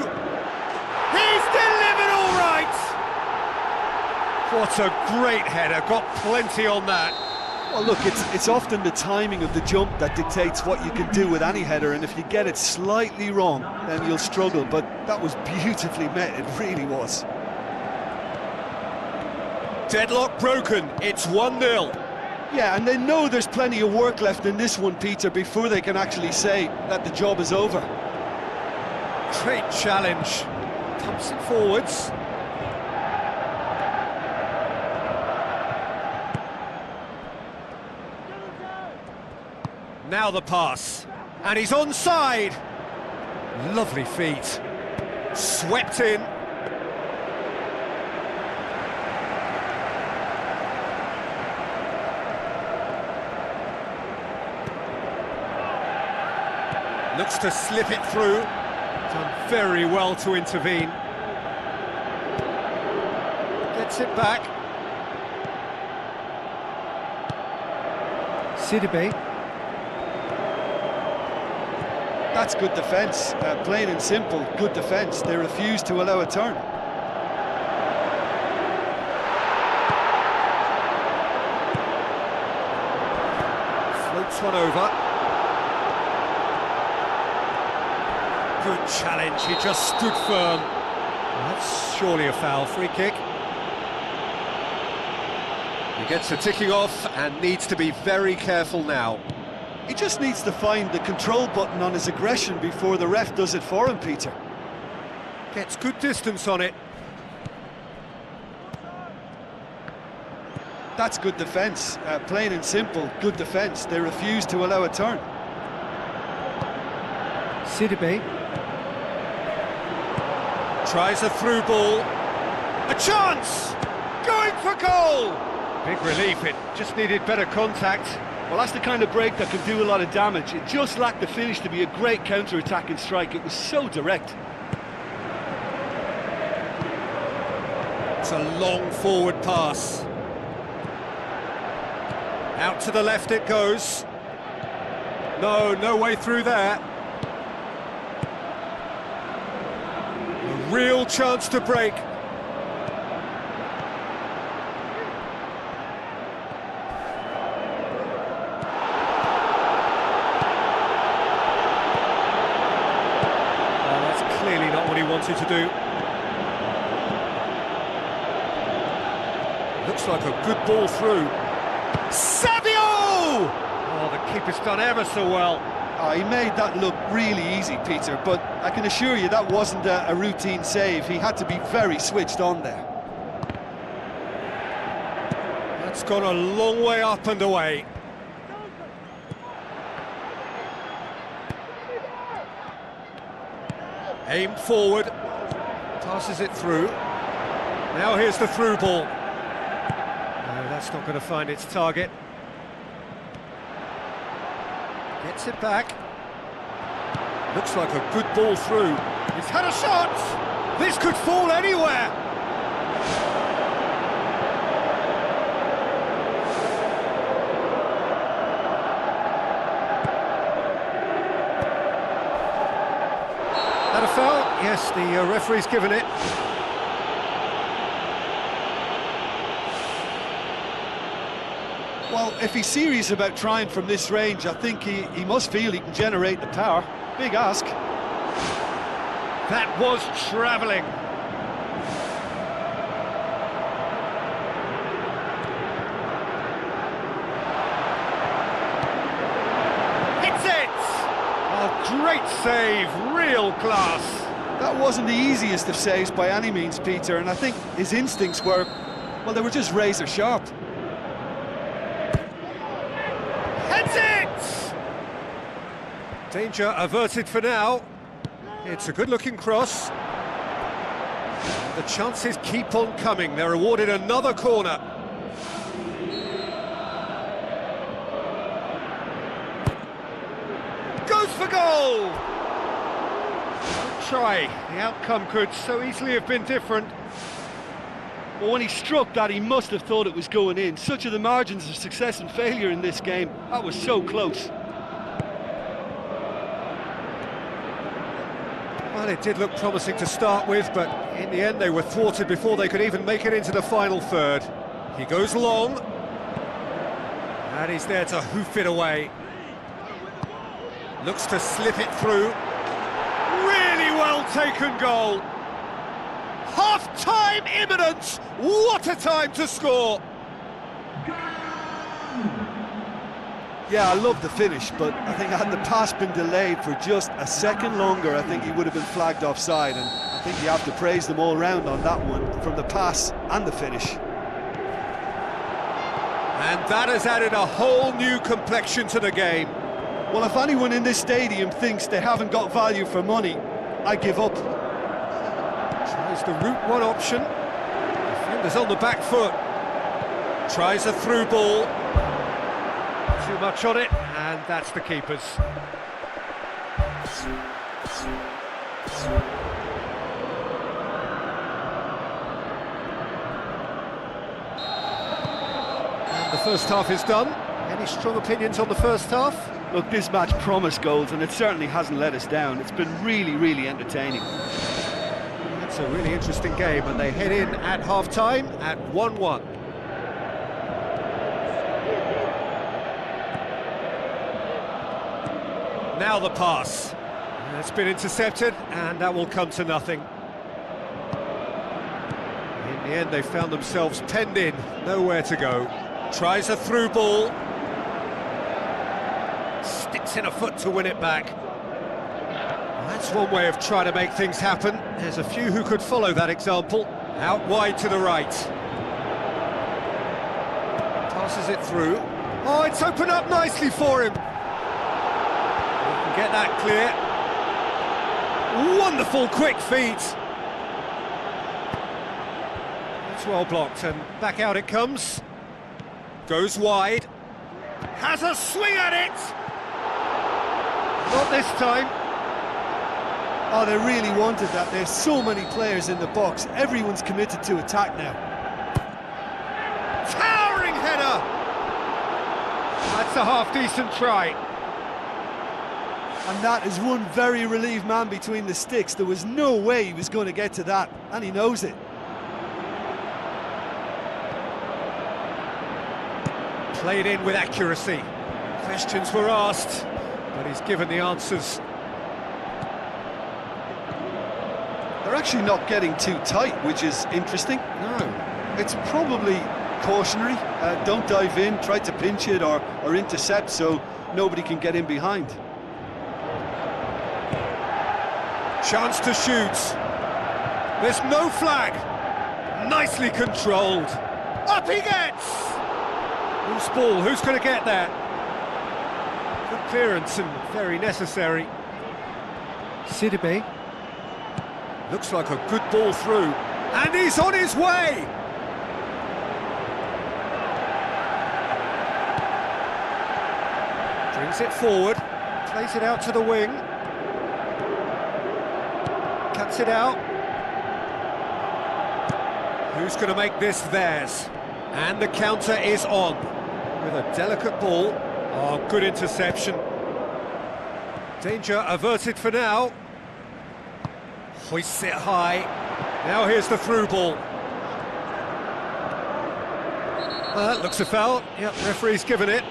S1: He's delivered all right! What a great header, got plenty on that.
S2: Well, look, it's often the timing of the jump that dictates what you can do with any header, and if you get it slightly wrong, then you'll struggle, but that was beautifully met, it really was.
S1: Deadlock broken, it's 1-0.
S2: Yeah, and they know there's plenty of work left in this one, Peter, before they can actually say that the job is over.
S1: Great challenge. Pumps it forwards. Now the pass. And he's onside. Lovely feet. Swept in. Looks to slip it through. Done very well to intervene. Gets it back. Sidibe.
S2: That's good defence, plain and simple, good defence. They refuse to allow a turn.
S1: Floats one over. Good challenge, he just stood firm. That's surely a foul. Free kick. He gets the ticking off and needs to be very careful now.
S2: He just needs to find the control button on his aggression before the ref does it for him, Peter.
S1: Gets good distance on it.
S2: That's good defence, plain and simple, good defence. They refuse to allow a turn.
S1: Sidibe. Tries a through ball. A chance! Going for goal! Big relief, it just needed better contact.
S3: Well, that's the kind of break that can do a lot of damage. It just lacked the finish to be a great counter-attacking strike. It was so direct.
S1: It's a long forward pass. Out to the left it goes. No way through there. A real chance to break. Clearly not what he wanted to do. Looks like a good ball through. Savio! Oh, the keeper's done ever so well.
S2: Oh, he made that look really easy, Peter, but I can assure you that wasn't a routine save. He had to be very switched on there.
S1: That's gone a long way up and away. Aimed forward, passes it through. Now here's the through ball. No, that's not going to find its target. Gets it back. Looks like a good ball through. He's had a shot! This could fall anywhere! That a foul? Yes, the referee's given it.
S2: Well, if he's serious about trying from this range, I think he must feel he can generate the power. Big ask.
S1: That was travelling. Hits it! Oh, great save, real class.
S2: That wasn't the easiest of saves by any means, Peter, and I think his instincts were, well, they were just razor sharp.
S1: Heads it! Danger averted for now. It's a good-looking cross. The chances keep on coming. They're awarded another corner. Goes for goal! Good try. The outcome could so easily have been different.
S3: Well, when he struck that, he must have thought it was going in. Such are the margins of success and failure in this game. That was so close.
S1: Well, it did look promising to start with, but in the end they were thwarted before they could even make it into the final third. He goes long, and he's there to hoof it away. Looks to slip it through. Really well taken goal. Half-time imminent. What a time to score.
S2: Yeah, I love the finish, but I think had the pass been delayed for just a second longer, I think he would have been flagged offside, and I think you have to praise them all round on that one, from the pass and the finish.
S1: And that has added a whole new complexion to the game.
S2: Well, if anyone in this stadium thinks they haven't got value for money, I give up.
S1: Tries the route one option. Defender's on the back foot. Tries a through ball. Too much on it, and that's the keeper's. And the first half is done. Any strong opinions on the first half?
S3: Look, this match promised goals, and it certainly hasn't let us down. It's been really, really entertaining.
S1: It's a really interesting game, and they head in at half-time at 1-1. Now the pass. It's been intercepted, and that will come to nothing. In the end, they found themselves penned in, nowhere to go. Tries a through ball. Sticks in a foot to win it back. That's one way of trying to make things happen. There's a few who could follow that example. Out wide to the right. Passes it through. Oh, it's opened up nicely for him. He can get that clear. Wonderful quick feet. It's well blocked, and back out it comes. Goes wide. Has a swing at it. Not this time.
S2: Oh, they really wanted that. There's so many players in the box. Everyone's committed to attack now.
S1: Towering header! That's a half-decent try.
S2: And that is one very relieved man between the sticks. There was no way he was going to get to that, and he knows it.
S1: Played in with accuracy. Questions were asked, but he's given the answers.
S2: They're actually not getting too tight, which is interesting.
S1: No.
S2: It's probably cautionary. Don't dive in, try to pinch it or intercept so nobody can get in behind.
S1: Chance to shoot. There's no flag. Nicely controlled. Up he gets! Loose ball, who's going to get that? Good clearance and very necessary. Sidibe. Looks like a good ball through. And he's on his way! Brings it forward. Plays it out to the wing. Cuts it out. Who's going to make this theirs? And the counter is on. With a delicate ball. Oh, good interception. Danger averted for now. Hoists it high. Now here's the through ball. That looks a foul. Yep, referee's given it.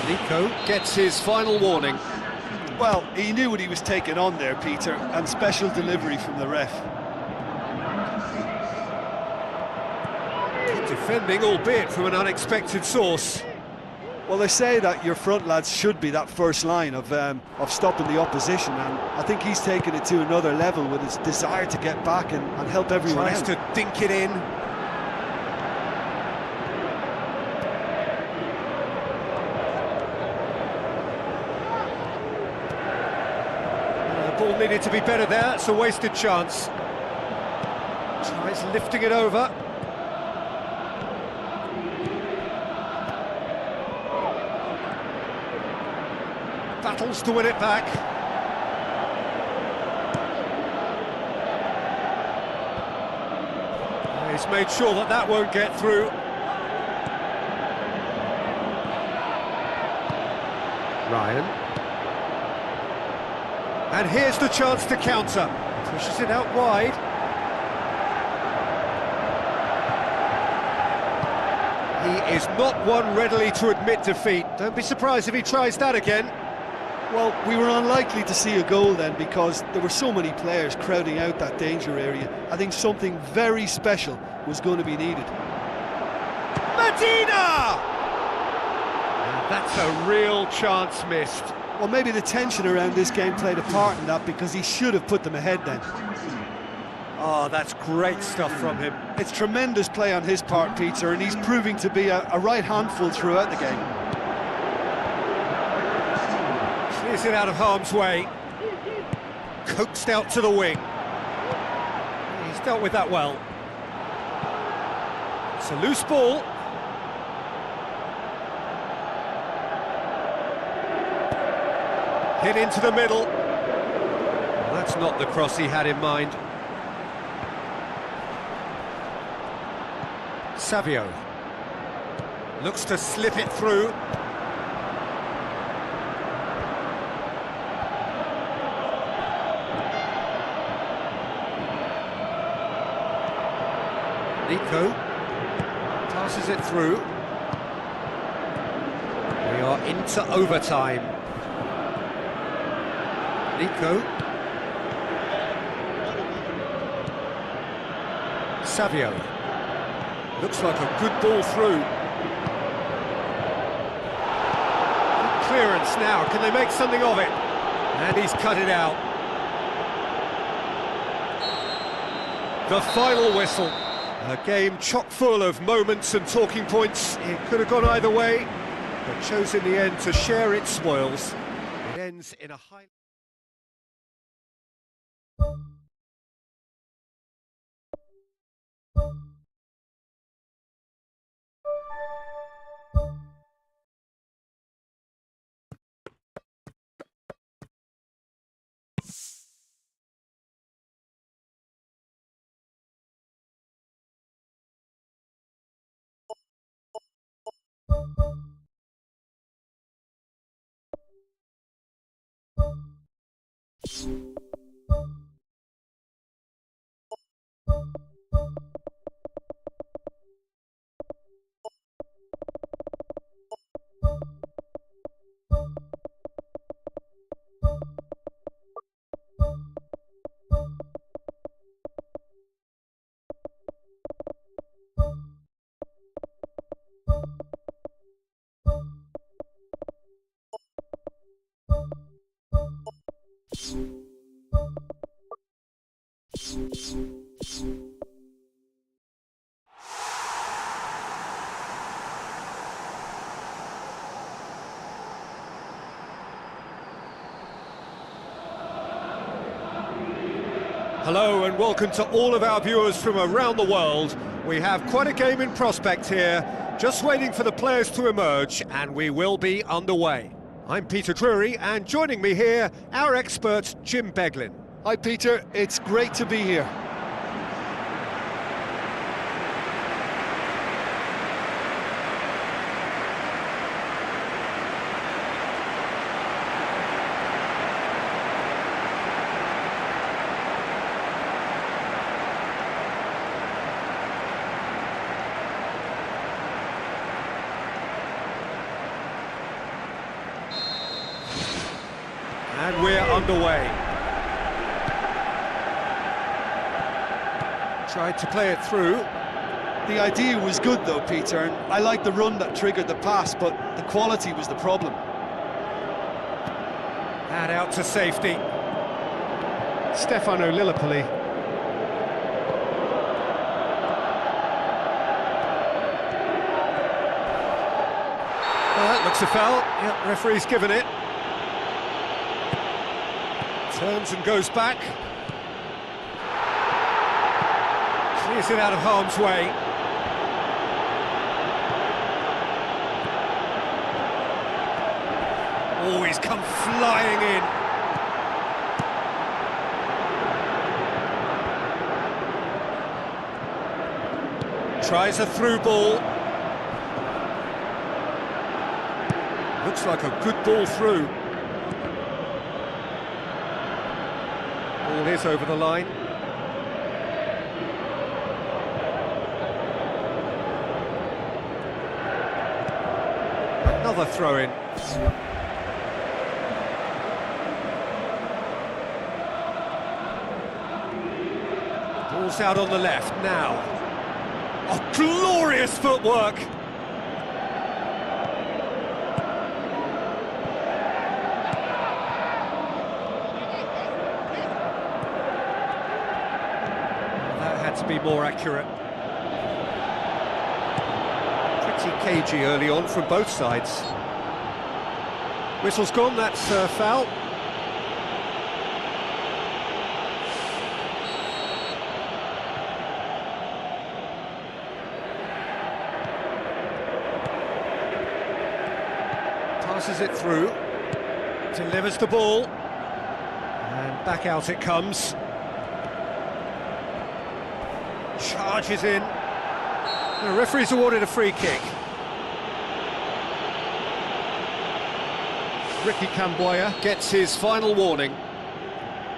S1: Nico gets his final warning.
S2: Well, he knew what he was taking on there, Peter, and special delivery from the ref.
S1: Good defending, albeit from an unexpected source.
S2: Well, they say that your front lads should be that first line of stopping the opposition, and I think he's taken it to another level with his desire to get back and help everyone
S1: Tries
S2: out.
S1: to dink it in. The ball needed to be better there, it's a wasted chance. Tries lifting it over. Battles to win it back. He's made sure that that won't get through. Ryan. And here's the chance to counter. Pushes it out wide. He is not one readily to admit defeat. Don't be surprised if he tries that again.
S2: Well, we were unlikely to see a goal then because there were so many players crowding out that danger area. I think something very special was going to be needed.
S1: Medina! And that's a real chance missed.
S2: Well, maybe the tension around this game played a part in that, because he should have put them ahead then.
S1: Oh, that's great stuff from him.
S2: It's tremendous play on his part, Peter, and he's proving to be a right handful throughout the game.
S1: Clears it out of harm's way. Coaxed out to the wing. He's dealt with that well. It's a loose ball. Hit into the middle. Well, that's not the cross he had in mind. Savio looks to slip it through. Nico passes it through. We are into overtime. Nico. Savio. Looks like a good ball through. Good clearance now. Can they make something of it? And he's cut it out. The final whistle. A game chock full of moments and talking points. It could have gone either way, but chose in the end to share its spoils. It ends in a high... Hello and welcome to all of our viewers from around the world. We have quite a game in prospect here, just waiting for the players to emerge, and we will be underway. I'm Peter Drury, and joining me here, our expert Jim Beglin.
S2: Hi, Peter. It's great to be here.
S1: And we're underway. Tried to play it through.
S2: The idea was good though, Peter, and I like the run that triggered the pass, but the quality was the problem.
S1: And out to safety. Stefano Lillipoli. Well, that looks a foul. Yep, referee's given it. Turns and goes back. Clears it out of harm's way. Oh, he's come flying in. Tries a through ball. Looks like a good ball through. Ball is over the line. Another throw-in. Ball's out on the left now. Oh, glorious footwork! had to be more accurate. Pretty cagey early on from both sides. Whistle's gone, that's foul. Passes it through, delivers the ball, and back out it comes. Charges in. The referee's awarded a free kick. Ricky Camboya gets his final warning.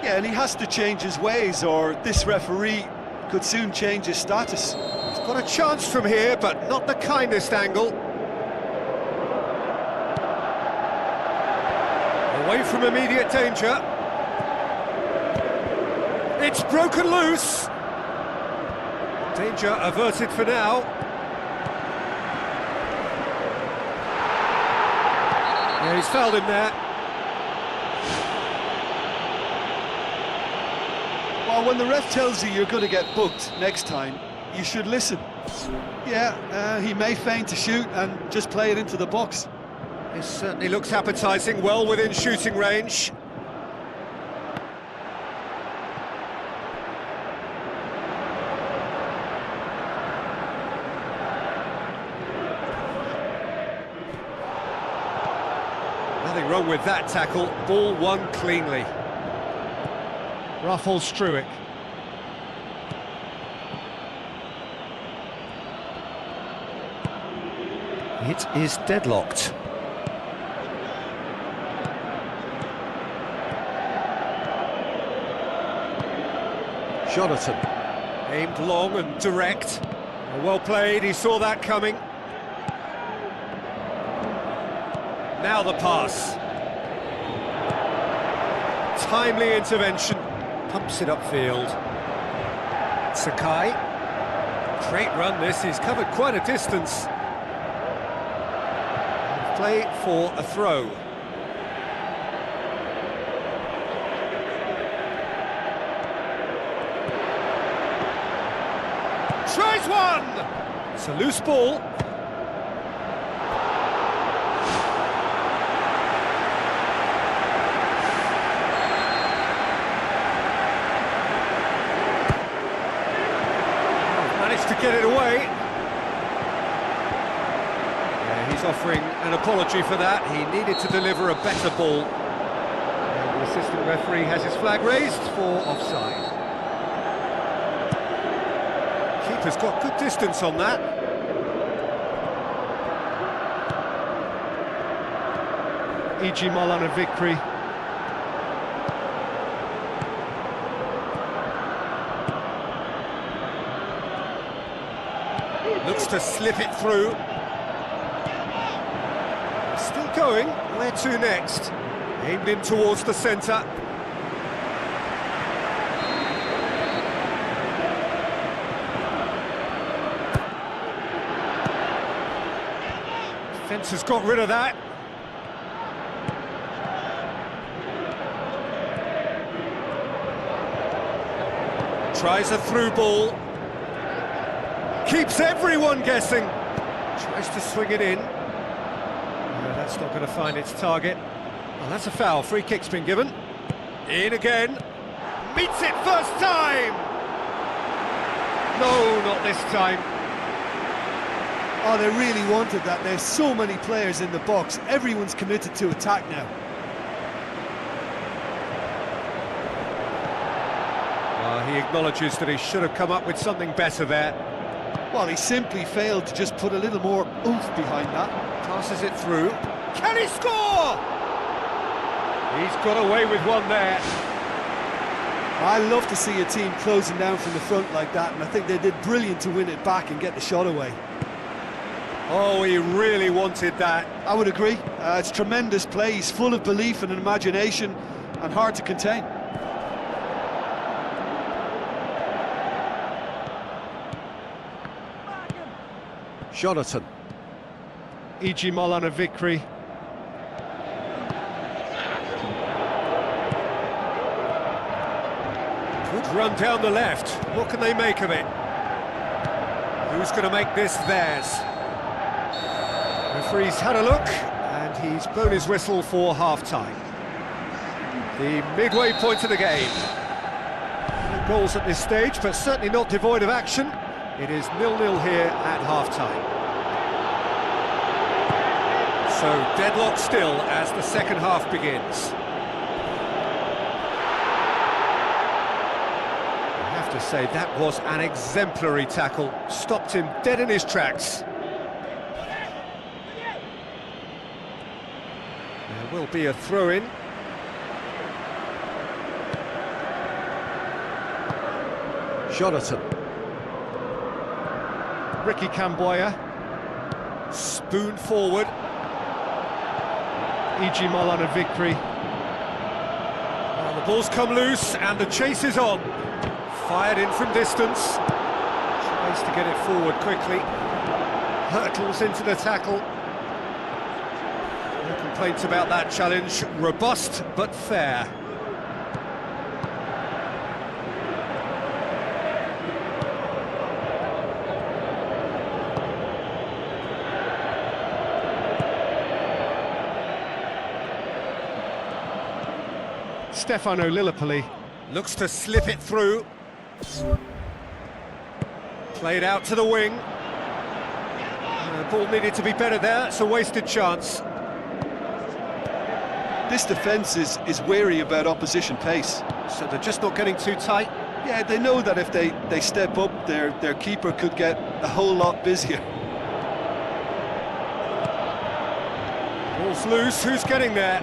S2: Yeah, and he has to change his ways, or this referee could soon change his status.
S1: He's got a chance from here, but not the kindest angle. Away from immediate danger. It's broken loose. Danger averted for now. Yeah, he's fouled him there.
S2: Well, when the ref tells you you're going to get booked next time, you should listen. Yeah, he may feign to shoot and just play it into the box.
S1: This certainly looks appetising, well within shooting range. Nothing wrong with that tackle, ball won cleanly. Rafał Struik. It is deadlocked. Jonathan, aimed long and direct. Well played, he saw that coming. Now the pass. Timely intervention. Pumps it upfield. Sakai. Great run this, he's covered quite a distance. Play for a throw. Tries one! It's a loose ball. Managed to get it away. Yeah, he's offering an apology for that. He needed to deliver a better ball. And the assistant referee has his flag raised for offside. Keeper's got good distance on that. E.G. Molan a victory. Looks to slip it through. Still going. Where to next? Aimed in towards the centre. Defence has got rid of that. Tries a through ball. Keeps everyone guessing. Tries to swing it in. No, that's not going to find its target. Well, that's a foul. Free kick's been given. In again. Meets it first time! No, not this time.
S2: Oh, they really wanted that. There's so many players in the box. Everyone's committed to attack now.
S1: He acknowledges that he should have come up with something better there.
S2: Well, he simply failed to just put a little more oomph behind that.
S1: Passes it through. Can he score? He's got away with one there.
S2: I love to see a team closing down from the front like that, and I think they did brilliant to win it back and get the shot away.
S1: Oh, he really wanted that.
S2: I would agree. It's tremendous play. He's full of belief and imagination and hard to contain.
S1: Jonathan. E.G. Molan a victory. Good run down the left. What can they make of it? Who's going to make this theirs? Referee's had a look, and he's blown his whistle for half-time. The midway point of the game. No goals at this stage, but certainly not devoid of action. It is 0-0 here at half-time. So, deadlock still as the second half begins. I have to say, that was an exemplary tackle. Stopped him dead in his tracks. There will be a throw-in. Jonathan. Ricky Camboya. Spoon forward. E.G. Molan and Vickery. Well, the ball's come loose and the chase is on. Fired in from distance. Tries to get it forward quickly. Hurtles into the tackle. No complaints about that challenge. Robust but fair.
S4: Stefano Lillipoli
S1: looks to slip it through. Played out to the wing. The ball needed to be better there. It's a wasted chance.
S2: This defence is wary about opposition pace.
S1: So they're just not getting too tight.
S2: Yeah, they know that if they step up, their keeper could get a whole lot busier.
S1: Ball's loose. Who's getting there?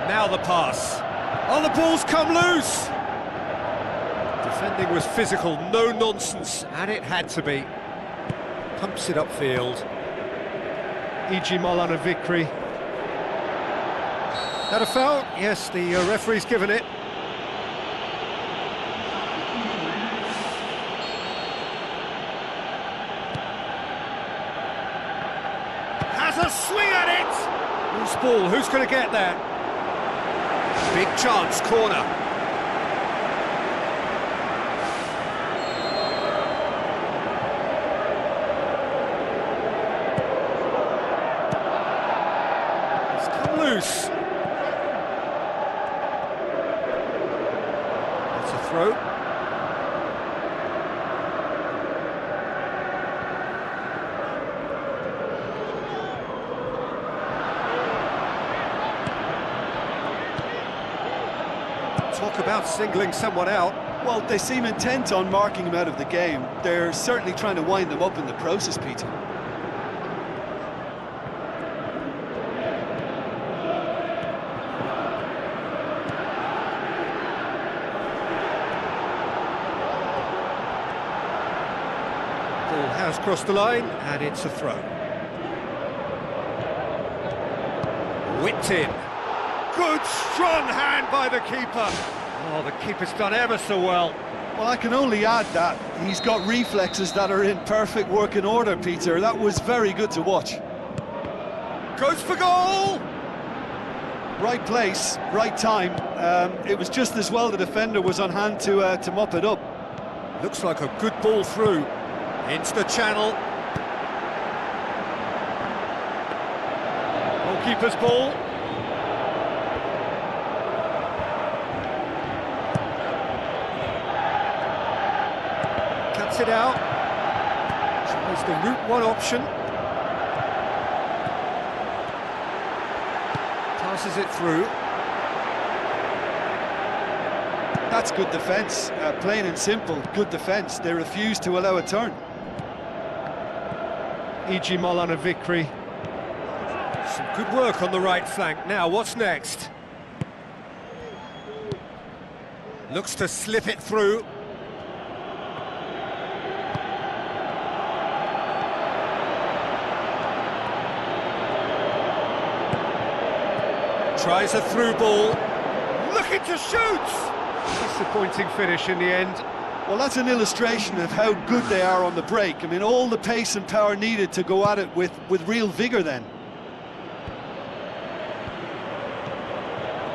S1: Now the pass. Oh, the ball's come loose! Defending was physical, no nonsense, and it had to be. Pumps it upfield.
S4: E.G. Molan and Vickery.
S1: That a foul? Yes, the referee's given it. Has a swing at it! Loose ball, who's going to get there? Big chance, corner. It's come loose. That's a throw. Talk about singling someone out.
S2: Well, they seem intent on marking him out of the game. They're certainly trying to wind them up in the process, Peter.
S1: Ball has crossed the line, and it's a throw. Whipped in. Good, strong hand by the keeper. Oh, the keeper's done ever so well.
S2: Well, I can only add that he's got reflexes that are in perfect working order, Peter. That was very good to watch.
S1: Goes for goal!
S2: Right place, right time. It was just as well the defender was on hand to mop it up.
S1: Looks like a good ball through. Into the channel. Goalkeeper's ball. Cuts it out. Tries the route one option. Passes it through.
S2: That's good defence, plain and simple, good defence. They refuse to allow a turn.
S4: E.G. Molan and Vickery.
S1: Some good work on the right flank. Now, what's next? Looks to slip it through. Tries a through ball. Looking to shoot!
S4: Disappointing finish in the end.
S2: Well, that's an illustration of how good they are on the break. I mean, all the pace and power needed to go at it with real vigour then.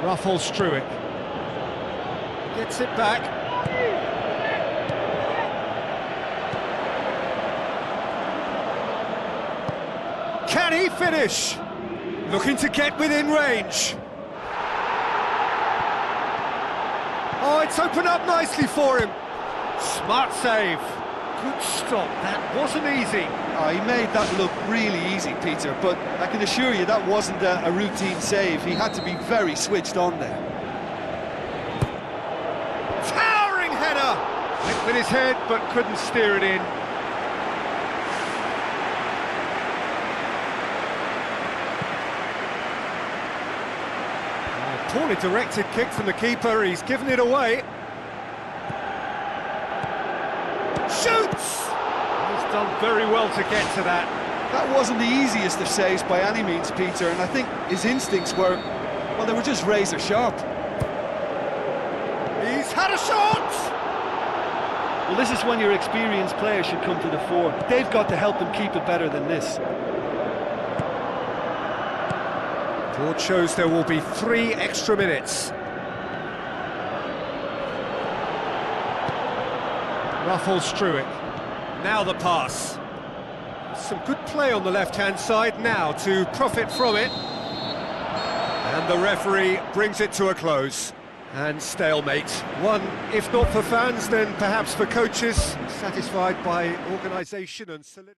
S4: Rafał Struik.
S1: gets it back. Can he finish? Looking to get within range. Oh, it's opened up nicely for him. Smart save. Good stop, that wasn't easy.
S2: Oh, he made that look really easy, Peter, but I can assure you that wasn't a routine save. He had to be very switched on there.
S1: Towering header!
S4: Went with his head, but couldn't steer it in.
S1: Poorly directed kick from the keeper, he's given it away. Shoots!
S4: He's done very well to get to that.
S2: That wasn't the easiest of saves by any means, Peter, and I think his instincts were, well, they were just razor sharp.
S1: He's had a shot!
S3: Well, this is when your experienced players should come to the fore. They've got to help them keep it better than this.
S1: Board shows there will be 3 extra minutes.
S4: Ruffles Struick.
S1: Now the pass. Some good play on the left-hand side now to profit from it. And the referee brings it to a close. And stalemate. One, if not for fans, then perhaps for coaches, satisfied by organisation and solidity.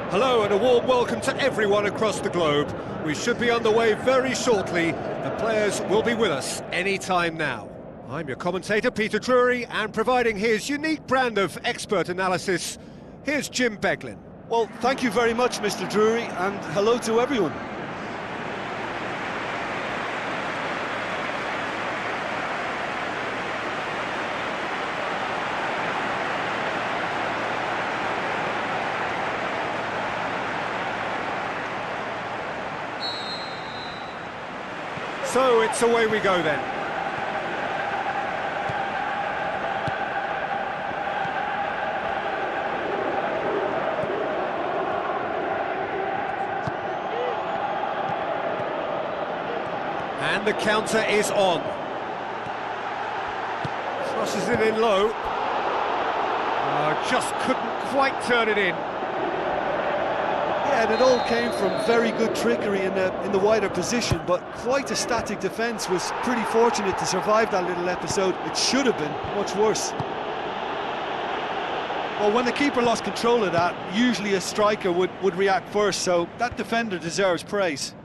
S1: Hello and a warm welcome to everyone across the globe. We should be on the way very shortly. The players will be with us any time now. I'm your commentator, Peter Drury, and providing his unique brand of expert analysis, here's Jim Beglin.
S2: Well, thank you very much, Mr. Drury, and hello to everyone.
S1: So it's away we go then. And the counter is on. Crosses it in low.
S4: Just couldn't quite turn it in.
S2: Yeah, and it all came from very good trickery in the wider position, but quite a static defence. Was pretty fortunate to survive that little episode. It should have been much worse. Well, when the keeper lost control of that, usually a striker would react first, so that defender deserves praise.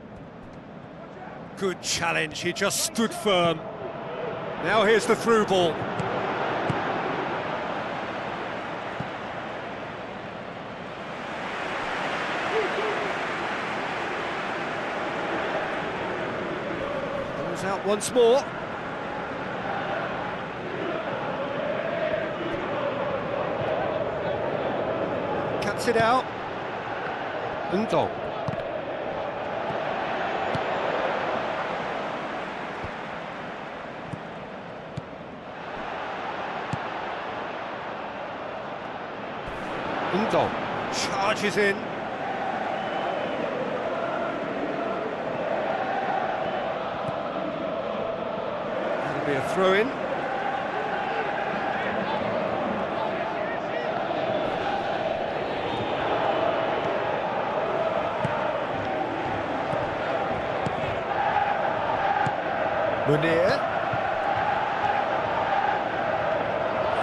S1: Good challenge, he just stood firm. Now here's the through ball. Goes out once more. Cuts it out. Ndong. Ndong charges in. That'll be a throw-in. Munir.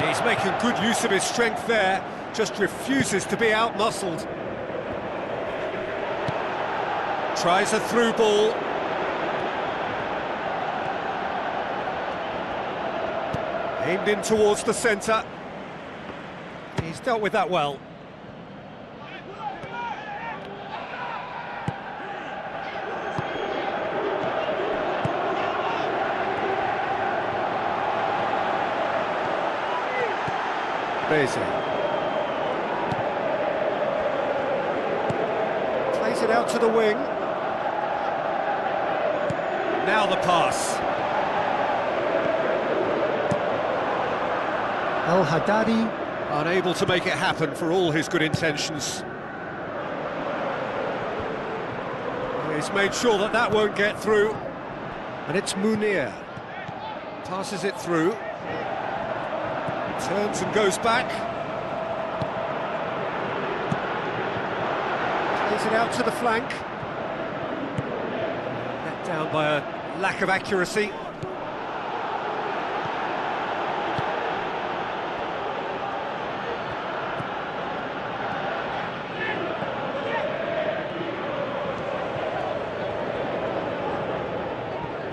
S1: He's making good use of his strength there, just refuses to be outmuscled. Tries a through ball. Aimed in towards the centre. He's dealt with that well. Beze. Plays it out to the wing. Now the pass.
S5: El Haddadi.
S1: Unable to make it happen for all his good intentions. He's made sure that that won't get through. And it's Munir. Passes it through. Turns and goes back. Plays it out to the flank. Let down by a lack of accuracy.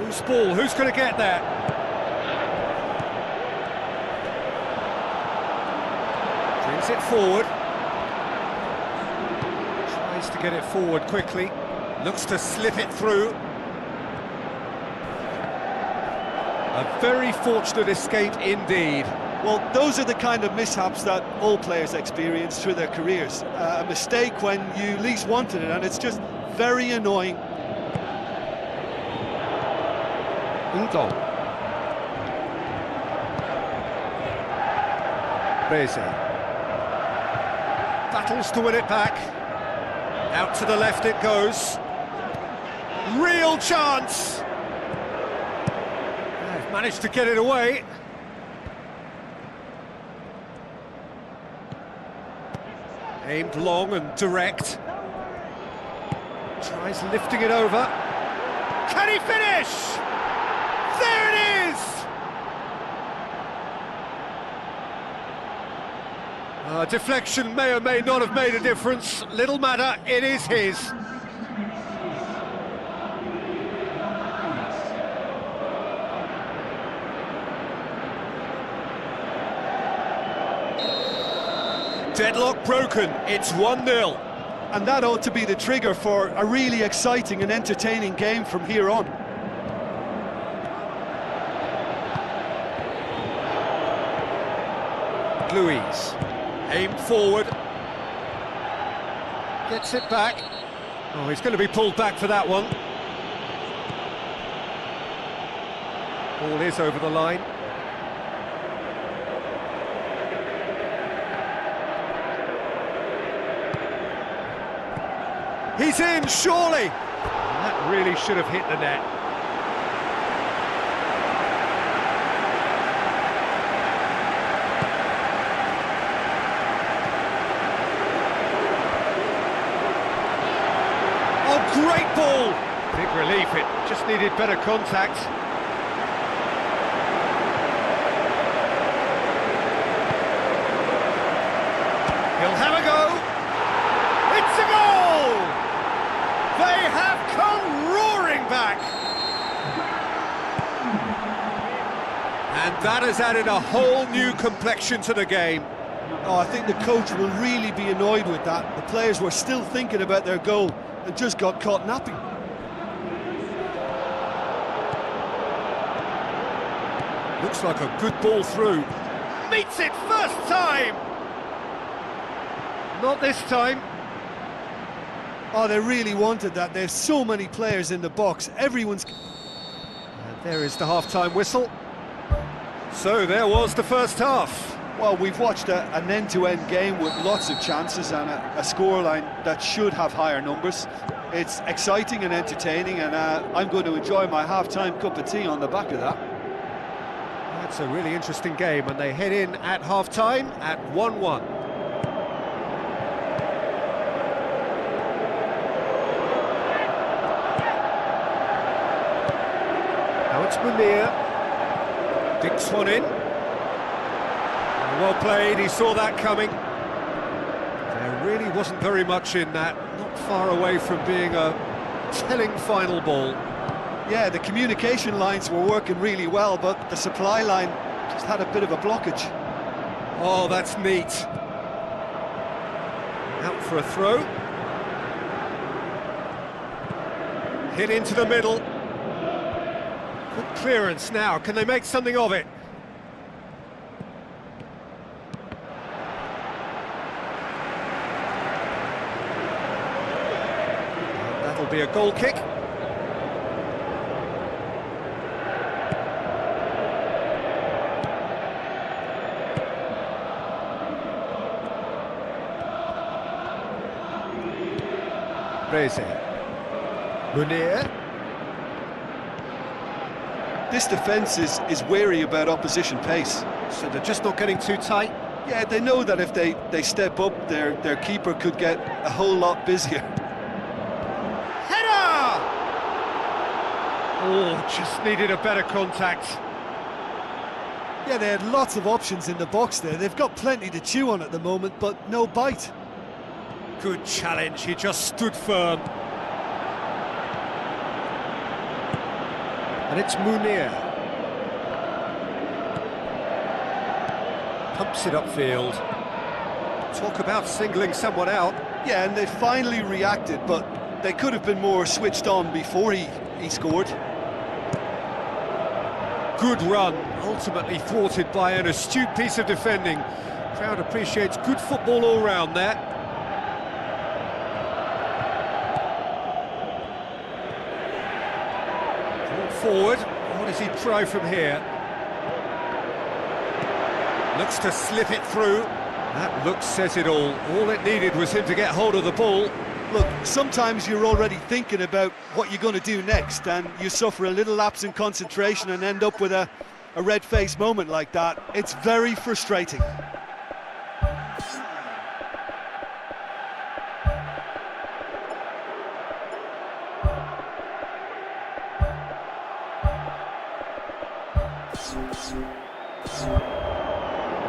S1: Loose ball, who's going to get there? Brings it forward. Tries to get it forward quickly. Looks to slip it through. A very fortunate escape indeed.
S2: Well, those are the kind of mishaps that all players experience through their careers. A mistake when you least wanted it, and it's just very annoying.
S1: Ndong. Beze. Battles to win it back. Out to the left it goes. Real chance! They've managed to get it away. Aimed long and direct. Tries lifting it over. Can he finish? There it is! Deflection may or may not have made a difference. Little matter, it is his. Deadlock broken, it's 1-0.
S2: And that ought to be the trigger for a really exciting and entertaining game from here on.
S1: Luiz, aimed forward, gets it back. Oh, he's going to be pulled back for that one. Ball is over the line. He's in, surely!
S4: That really should have hit the net.
S1: Oh, great ball! Big relief, it just needed better contact. He'll have a go. It's a goal! They have come roaring back. And that has added a whole new complexion to the game.
S2: Oh, I think the coach will really be annoyed with that. The players were still thinking about their goal and just got caught napping.
S1: Looks like a good ball through. Meets it first time! Not this time.
S2: Oh, they really wanted that. There's so many players in the box. Everyone's...
S1: And there is the half-time whistle. So there was the first half.
S2: Well, we've watched an end-to-end game with lots of chances and a scoreline that should have higher numbers. It's exciting and entertaining, and I'm going to enjoy my half-time cup of tea on the back of that.
S1: That's a really interesting game, and they head in at half-time at 1-1. Now it's Munir. Dinks one in. Well played, he saw that coming. There really wasn't very much in that, not far away from being a telling final ball.
S2: Yeah, the communication lines were working really well, but the supply line just had a bit of a blockage.
S1: Oh, that's neat. Out for a throw. Hit into the middle. Good clearance now, can they make something of it? That'll be a goal kick. Reze. Munir.
S2: This defence is wary about opposition pace.
S1: So they're just not getting too tight.
S2: Yeah, they know that if they step up, their keeper could get a whole lot busier.
S1: Header! Oh, just needed a better contact.
S2: Yeah, they had lots of options in the box there. They've got plenty to chew on at the moment, but no bite.
S1: Good challenge, he just stood firm. And it's Munir. Pumps it upfield. Talk about singling someone out.
S2: Yeah, and they finally reacted, but they could have been more switched on before he scored.
S1: Good run, ultimately thwarted by an astute piece of defending. Crowd appreciates good football all round there. Forward, what does he try from here? Looks to slip it through. That look says it all. All it needed was him to get hold of the ball.
S2: Look, sometimes you're already thinking about what you're going to do next, and you suffer a little lapse in concentration and end up with a red-faced moment like that. It's very frustrating.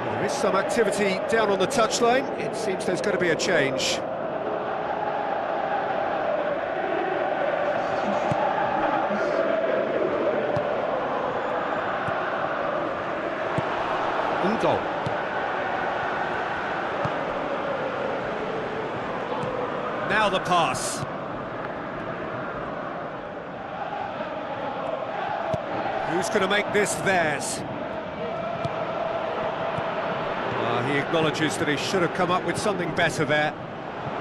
S1: There is some activity down on the touchline. It seems there's going to be a change. Undo. Now the pass. Who's going to make this theirs? He acknowledges that he should have come up with something better there.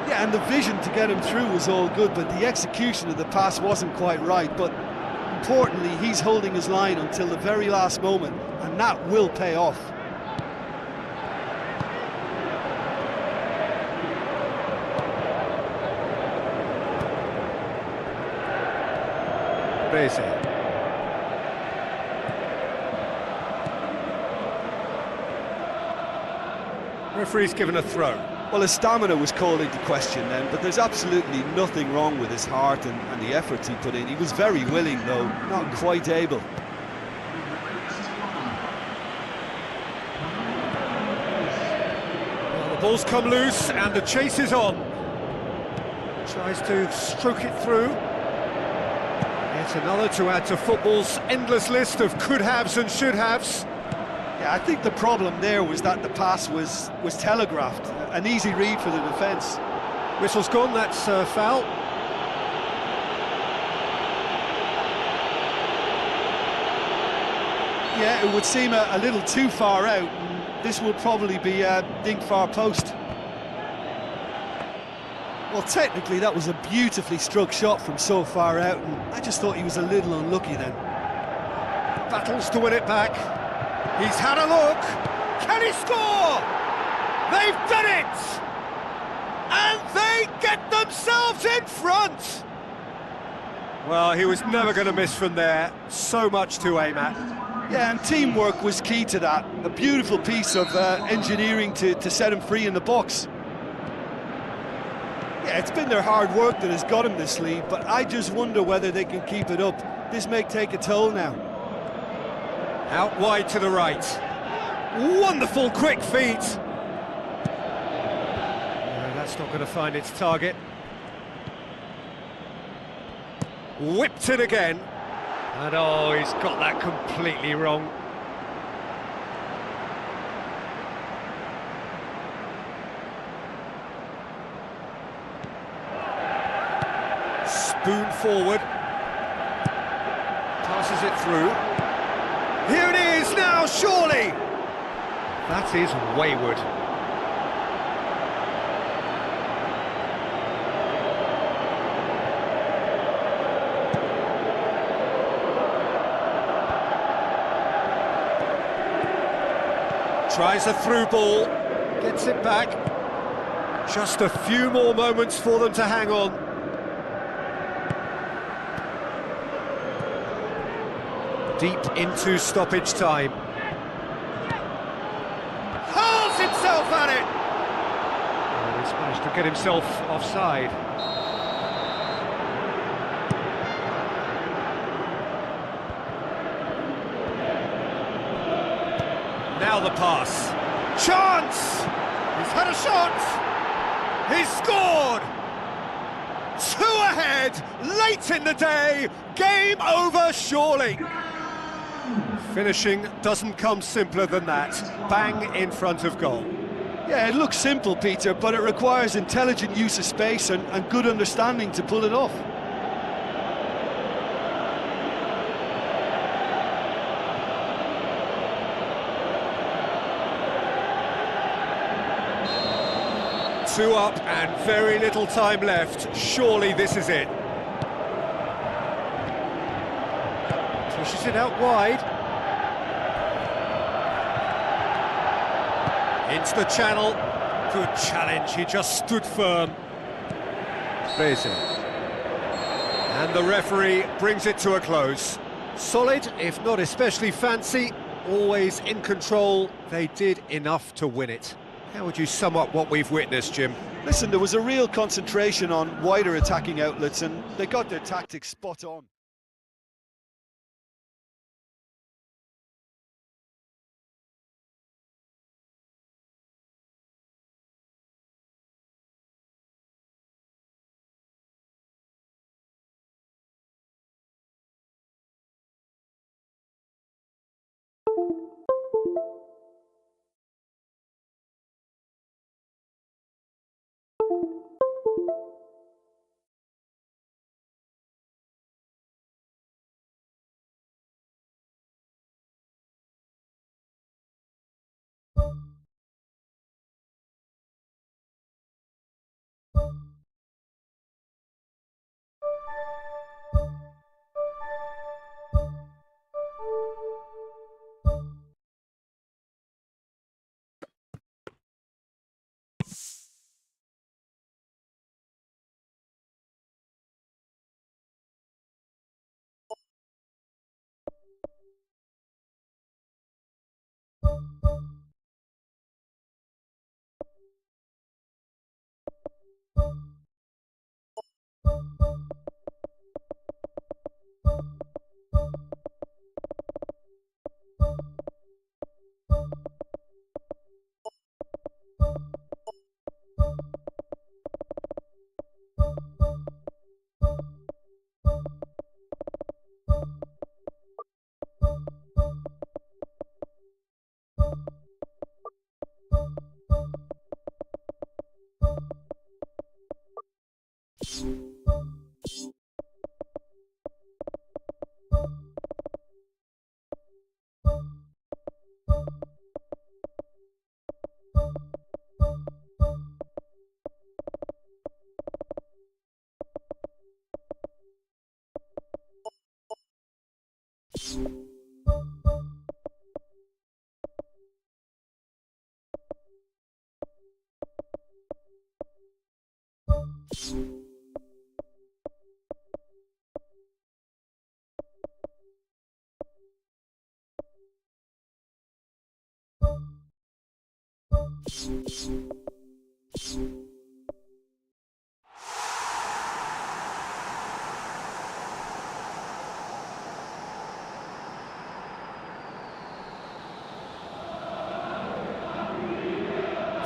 S2: Yeah, and the vision to get him through was all good, but the execution of the pass wasn't quite right. But importantly, he's holding his line until the very last moment, and that will pay off.
S1: Reze. Referee's given a throw.
S2: Well, his stamina was called into question then, but there's absolutely nothing wrong with his heart and the efforts he put in. He was very willing, though, not quite able.
S1: Well, the ball's come loose and the chase is on. Tries to stroke it through. Yet another to add to football's endless list of could-haves and should-haves.
S2: Yeah, I think the problem there was that the pass was telegraphed. An easy read for the defence.
S1: Whistle's gone, that's foul.
S2: Yeah, it would seem a little too far out. And this will probably be dinged far post. Well, technically that was a beautifully struck shot from so far out, and I just thought he was a little unlucky then.
S1: Battles to win it back. He's had a look. Can he score? They've done it! And they get themselves in front! Well, he was never going to miss from there. So much to aim at.
S2: Yeah, and teamwork was key to that. A beautiful piece of engineering to set him free in the box. Yeah, it's been their hard work that has got him this lead, but I just wonder whether they can keep it up. This may take a toll now.
S1: Out wide to the right. Wonderful quick feet. No, that's not going to find its target. Whipped it again. And oh, he's got that completely wrong. Spoon forward. Passes it through. Here it is now, surely! That is wayward. Tries a through ball, gets it back. Just a few more moments for them to hang on. Deep into stoppage time. Hurls himself at it! And he's managed to get himself offside. Now the pass. Chance! He's had a shot! He's scored! 2 ahead, late in the day, game over surely. Finishing doesn't come simpler than that. Bang in front of goal.
S2: Yeah, it looks simple, Peter, but it requires intelligent use of space and good understanding to pull it off.
S1: Two up and very little time left. Surely this is it. Pushes it out wide. Into the channel. Good challenge, he just stood firm. Beze. And the referee brings it to a close. Solid, if not especially fancy, always in control. They did enough to win it. How would you sum up what we've witnessed, Jim?
S2: Listen, there was a real concentration on wider attacking outlets, and they got their tactics spot on.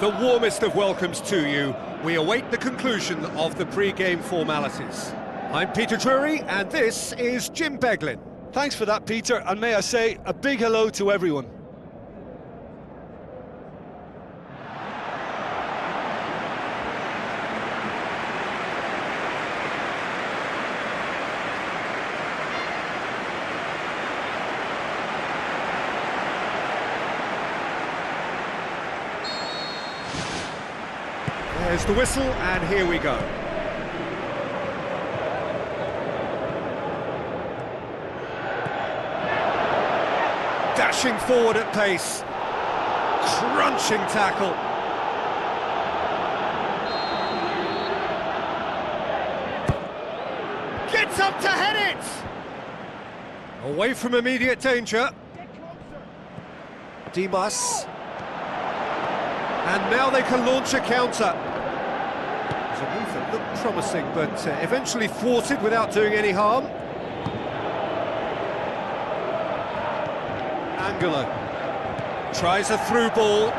S1: The warmest of welcomes to you. We await the conclusion of the pre-game formalities. I'm Peter Drury, and this is Jim Beglin.
S2: Thanks for that, Peter, and may I say a big hello to everyone.
S1: There's the whistle, and here we go. Dashing forward at pace. Crunching tackle. Gets up to head it! Away from immediate danger. Dimas. And now they can launch a counter. It was a move that looked promising, but eventually thwarted without doing any harm. Angolo tries a through ball.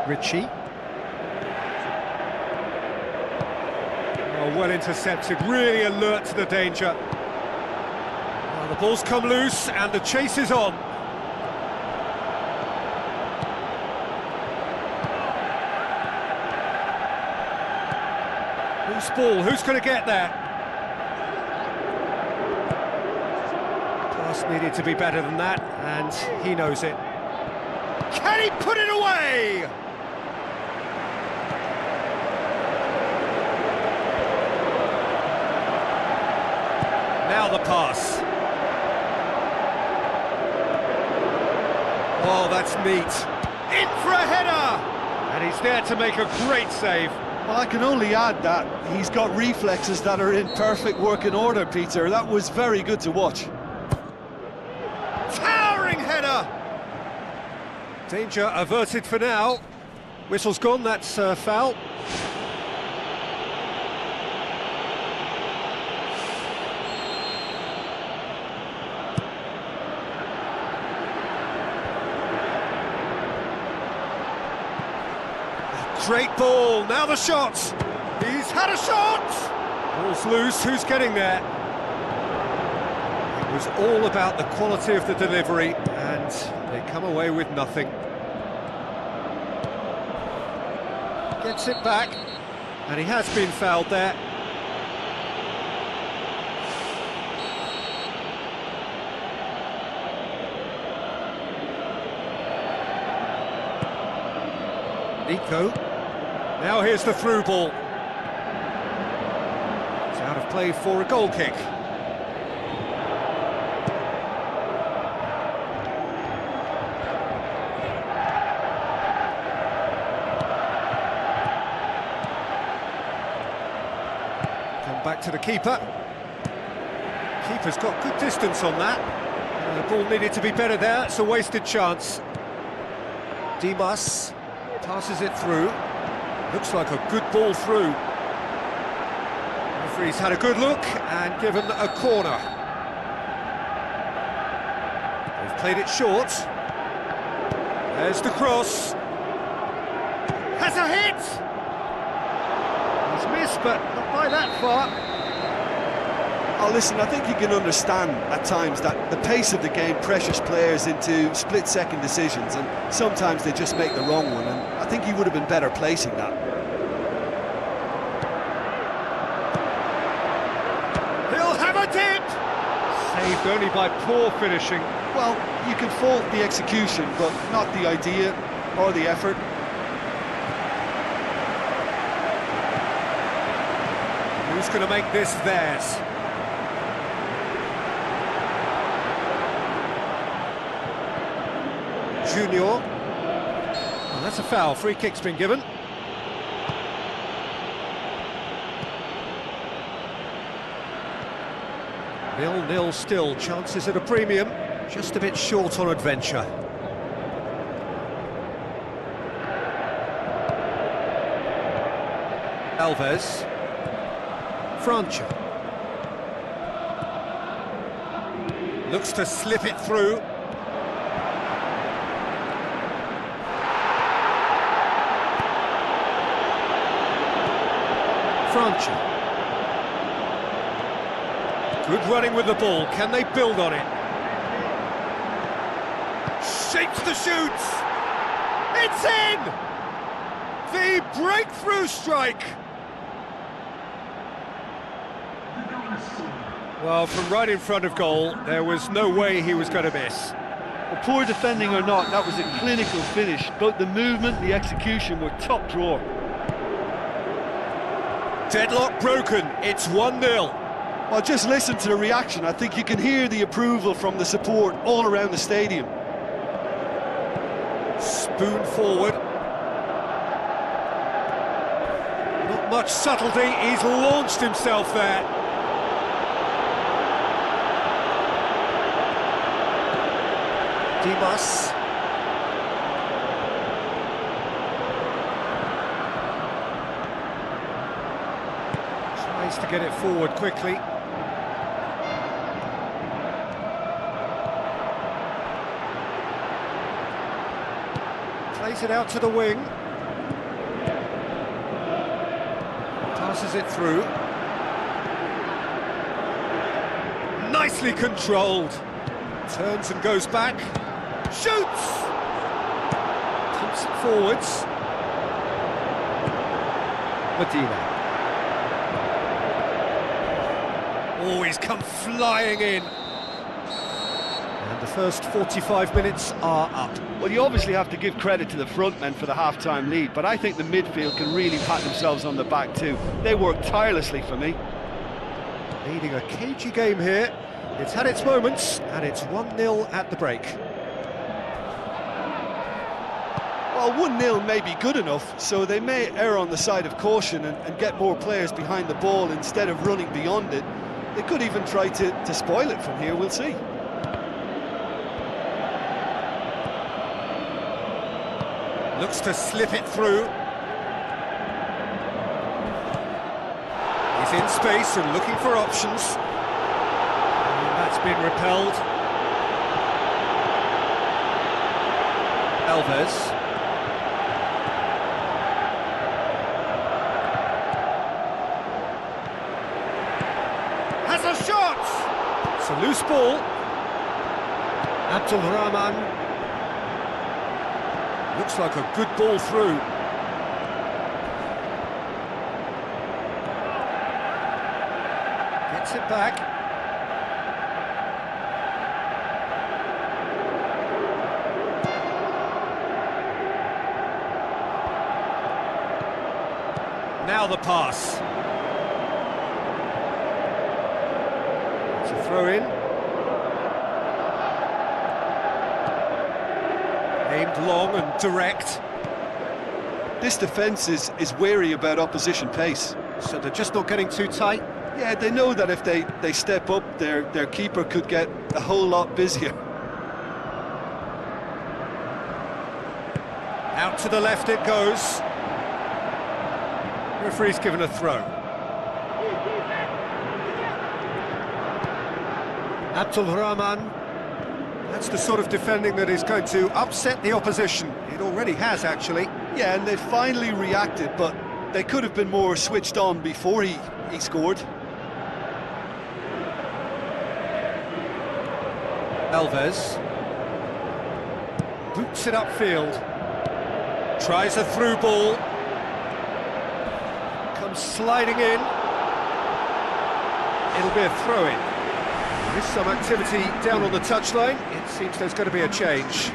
S1: Ritchie. Oh, well intercepted, really alert to the danger. Well, the ball's come loose and the chase is on. Whose ball? Who's going to get there? Pass needed to be better than that, and he knows it. Can he put it away? Now the pass. Oh, that's neat. In for a header! And he's there to make a great save.
S2: Well, I can only add that he's got reflexes that are in perfect working order, Peter. That was very good to watch.
S1: Towering header! Danger averted for now. Whistle's gone, that's foul. Great ball, now the shot! He's had a shot! Ball's loose, who's getting there? It was all about the quality of the delivery, and they come away with nothing. Gets it back, and he has been fouled there. Nico. Now here's the through ball. It's out of play for a goal kick. Come back to the keeper. Keeper's got good distance on that. The ball needed to be better there, it's a wasted chance. Dimas passes it through. Looks like a good ball through. Referee's had a good look and given a corner. They've played it short. There's the cross. Has a hit! He's missed, but not by that far.
S2: Oh, listen, I think you can understand at times that the pace of the game pressures players into split-second decisions, and sometimes they just make the wrong one, and I think he would have been better placing that.
S1: He'll have a dip! Saved only by poor finishing.
S2: Well, you can fault the execution, but not the idea or the effort.
S1: what's going to make this theirs. Junior. Oh, that's a foul. Free kick's been given. Nil-nil still. Chances at a premium. Just a bit short on adventure. Alves. França. Looks to slip it through. França. Good running with the ball. Can they build on it? Shapes the shoots. It's in! The breakthrough strike. Well, from right in front of goal, there was no way he was going to miss.
S3: Well, poor defending or not, that was a clinical finish. Both the movement and the execution were top drawer.
S1: Deadlock broken, it's 1-0.
S2: Well, just listen to the reaction. I think you can hear the approval from the support all around the stadium.
S1: Spoon forward. Not much subtlety, he's launched himself there. Dimas. Tries to get it forward quickly. Plays it out to the wing. Passes it through. Nicely controlled. Turns and goes back. Shoots! Pumps it forwards. Medina. Oh, he's come flying in. And the first 45 minutes are up.
S3: Well, you obviously have to give credit to the front men for the half-time lead, but I think the midfield can really pat themselves on the back too. They work tirelessly for me.
S1: Leading a cagey game here. It's had its moments, and it's 1-0 at the break.
S2: Well, 1-0 may be good enough, so they may err on the side of caution and get more players behind the ball instead of running beyond it. They could even try to spoil it from here, we'll see.
S1: Looks to slip it through. He's in space and looking for options. That's been repelled. Alves. Has a shot! It's a loose ball. Abdulrahman. Looks like a good ball through. Gets it back. Now the pass. It's a throw in. Aimed long and direct.
S2: This defence is wary about opposition pace.
S1: So they're just not getting too tight.
S2: Yeah, they know that if they step up, their keeper could get a whole lot busier.
S1: Out to the left it goes. Referee's given a throw. Abdulrahman. That's the sort of defending that is going to upset the opposition. It already has, actually.
S2: Yeah, and they finally reacted, but they could have been more switched on before he scored.
S1: Alves. Boots it upfield. Tries a through ball. Comes sliding in. It'll be a throw-in. There is some activity down on the touchline. It seems there's going to be a change.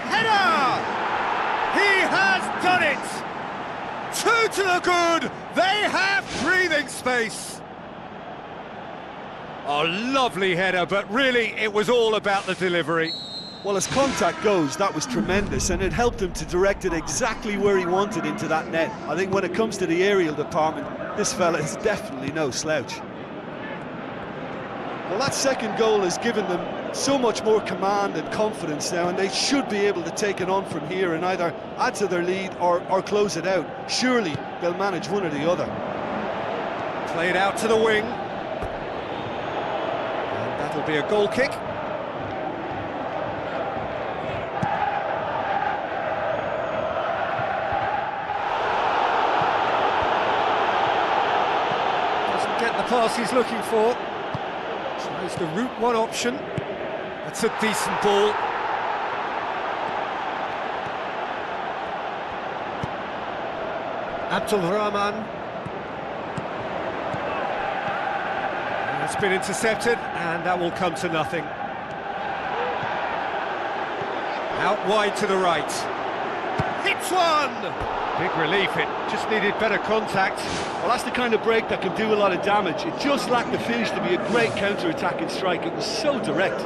S1: Header! He has done it! through to the good. They have breathing space. A lovely header, but really it was all about the delivery.
S2: Well, as contact goes, that was tremendous, and it helped him to direct it exactly where he wanted into that net. I think when it comes to the aerial department, this fella is definitely no slouch. Well, that second goal has given them so much more command and confidence now, and they should be able to take it on from here and either add to their lead or close it out. Surely they'll manage one or the other.
S1: Played out to the wing. And that'll be a goal kick. Doesn't get the pass he's looking for. Tries the route one option. That's a decent ball. Abdul Rahman. It's been intercepted, and that will come to nothing. Out wide to the right. Hits one! Big relief, it just needed better contact.
S3: Well, that's the kind of break that can do a lot of damage. It just lacked the finish to be a great counter-attacking strike. It was so direct.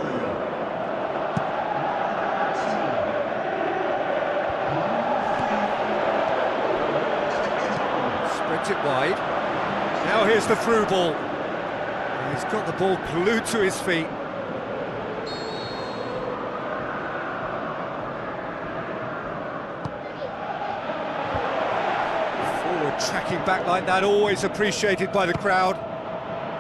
S1: Spreads it wide. Now here's the through ball. He's got the ball glued to his feet. Forward tracking back like that, always appreciated by the crowd.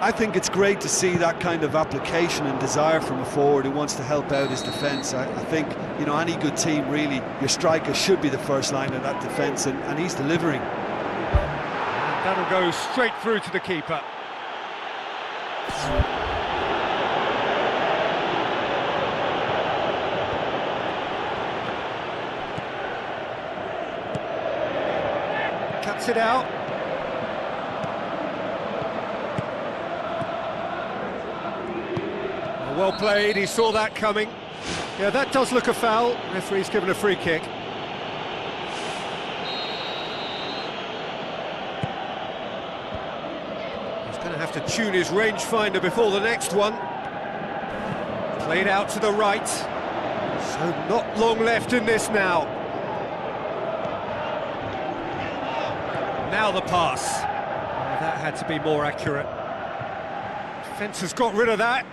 S2: I think it's great to see that kind of application and desire from a forward who wants to help out his defence. I think, you know, any good team, really, your striker should be the first line of that defence, and he's delivering.
S1: And that'll go straight through to the keeper. Cuts it out. Well played, he saw that coming. Yeah, that does look a foul. Referee's given a free kick. He's going to have to tune his rangefinder before the next one. Played out to the right. So not long left in this now. Now the pass. Oh, that had to be more accurate. Defence has got rid of that.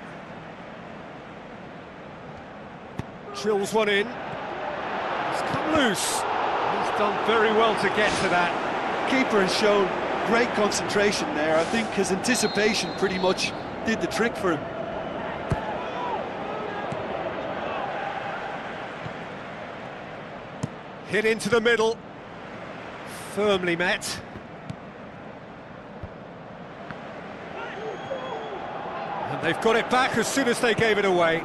S1: Drills one in. It's come loose. He's done very well to get to that.
S2: Keeper has shown great concentration there. I think his anticipation pretty much did the trick for him.
S1: Hit into the middle. Firmly met. And they've got it back as soon as they gave it away.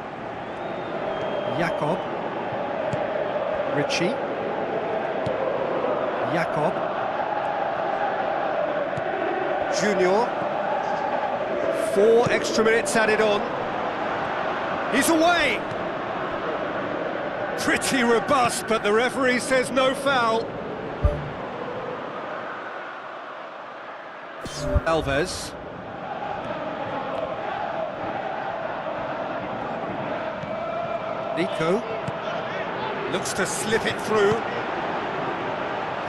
S1: Jakob. Ritchie. Jakob. Junior. 4 extra minutes added on. He's away! Pretty robust, but the referee says no foul. Alves. Nico looks to slip it through.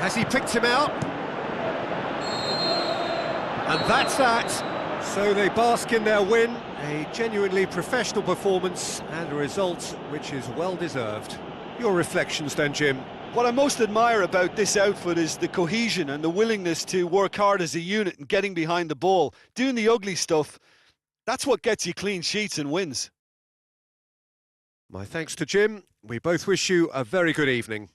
S1: Has he picked him out? And that's that. So they bask in their win. A genuinely professional performance and a result which is well deserved. Your reflections then, Jim?
S2: What I most admire about this outfit is the cohesion and the willingness to work hard as a unit and getting behind the ball. Doing the ugly stuff, that's what gets you clean sheets and wins.
S1: My thanks to Jim. We both wish you a very good evening.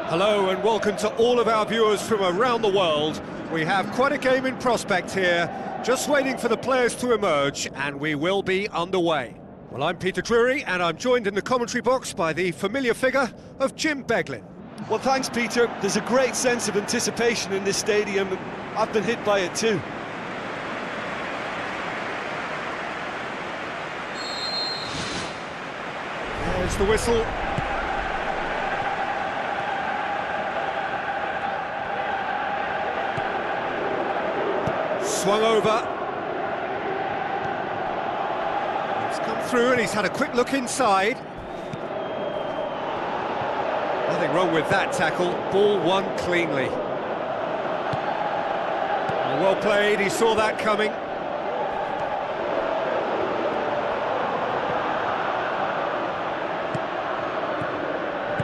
S1: Hello and welcome to all of our viewers from around the world. We have quite a game in prospect here, just waiting for the players to emerge, and we will be underway. Well, I'm Peter Drury, and I'm joined in the commentary box by the familiar figure of Jim Beglin.
S2: Well, thanks, Peter. There's a great sense of anticipation in this stadium. I've been hit by it too.
S1: There's the whistle. Swung over. He's come through and he's had a quick look inside. Nothing wrong with that tackle. Ball won cleanly. Well played, he saw that coming.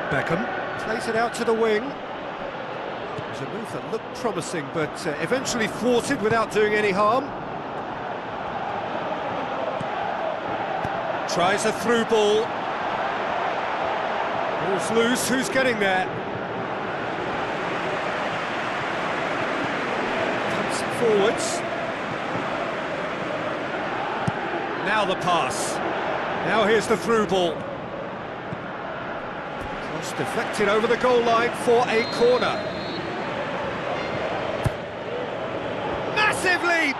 S1: Beckham plays it out to the wing. It was a move that looked promising, but eventually thwarted without doing any harm. Tries a through ball. Ball's loose, who's getting there? Comes forwards. Now the pass. Now here's the through ball. Cross deflected over the goal line for a corner. Massive leap!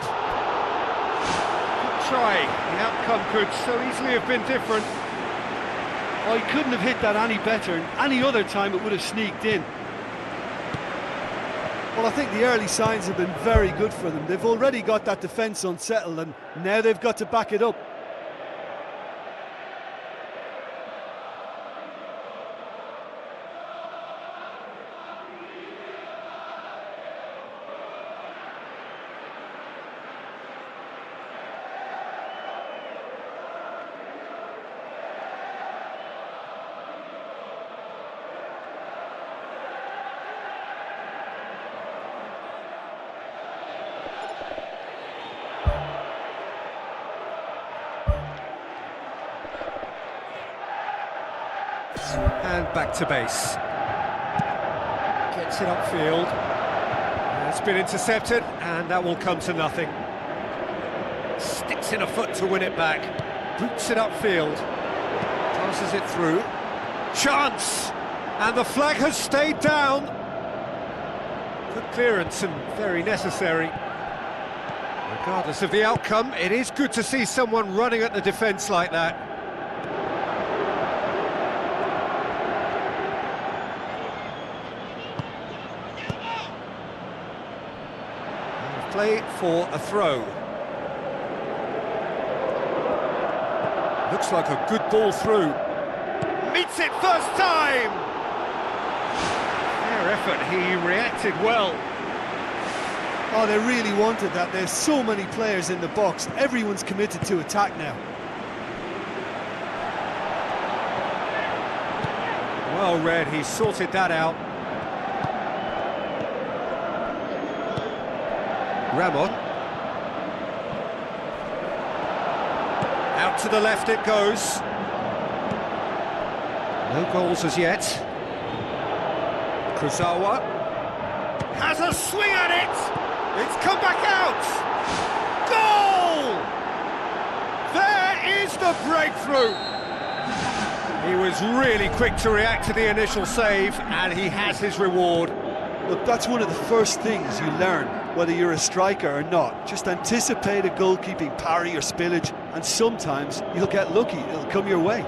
S1: Good try. The outcome could so easily have been different.
S3: Oh, he couldn't have hit that any better, and any other time it would have sneaked in.
S2: Well, I think the early signs have been very good for them. They've already got that defence unsettled, and now they've got to back it up.
S1: And back to base. Gets it upfield. It's been intercepted, and that will come to nothing. Sticks in a foot to win it back. Boots it upfield. Passes it through. Chance! And the flag has stayed down. Good clearance and very necessary. Regardless of the outcome, it is good to see someone running at the defence like that. Play for a throw. Looks like a good ball through. Meets it first time! Fair effort, he reacted well.
S2: Oh, they really wanted that. There's so many players in the box. Everyone's committed to attack now.
S1: Well read, he sorted that out. Ramon. Out to the left it goes. No goals as yet. Kurzawa has a swing at it. It's come back out. Goal! There is the breakthrough. He was really quick to react to the initial save, and he has his reward.
S2: Look, that's one of the first things you learn, whether you're a striker or not. Just anticipate a goalkeeping parry or spillage, and sometimes you'll get lucky, it'll come your way.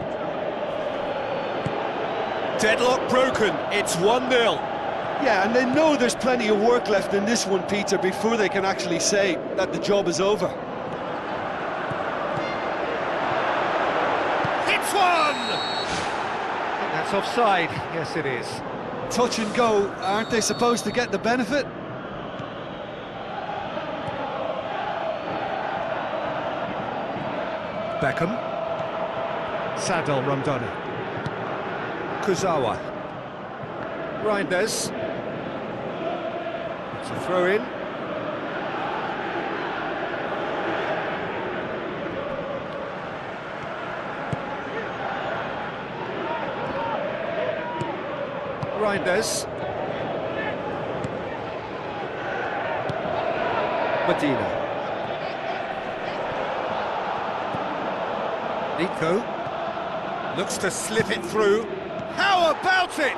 S1: Deadlock broken, it's 1-0.
S2: Yeah, and they know there's plenty of work left in this one, Peter, before they can actually say that the job is over.
S1: That's one! I think that's offside. Yes, it is.
S2: Touch and go, aren't they supposed to get the benefit?
S1: Beckham. Sadel Ramdani. Kuzawa. Reinders. It's a throw-in. Reinders. Medina. Nico looks to slip it through. How about it?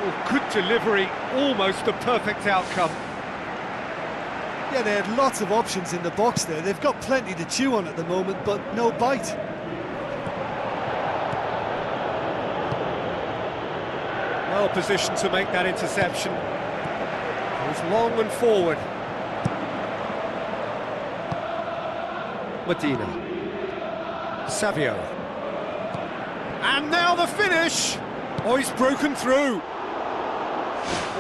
S1: Oh, good delivery, almost a perfect outcome.
S2: Yeah, they had lots of options in the box there. They've got plenty to chew on at the moment, but no bite.
S1: Well positioned to make that interception. Goes long and forward. Medina. Savio. And now the finish! Oh, he's broken through.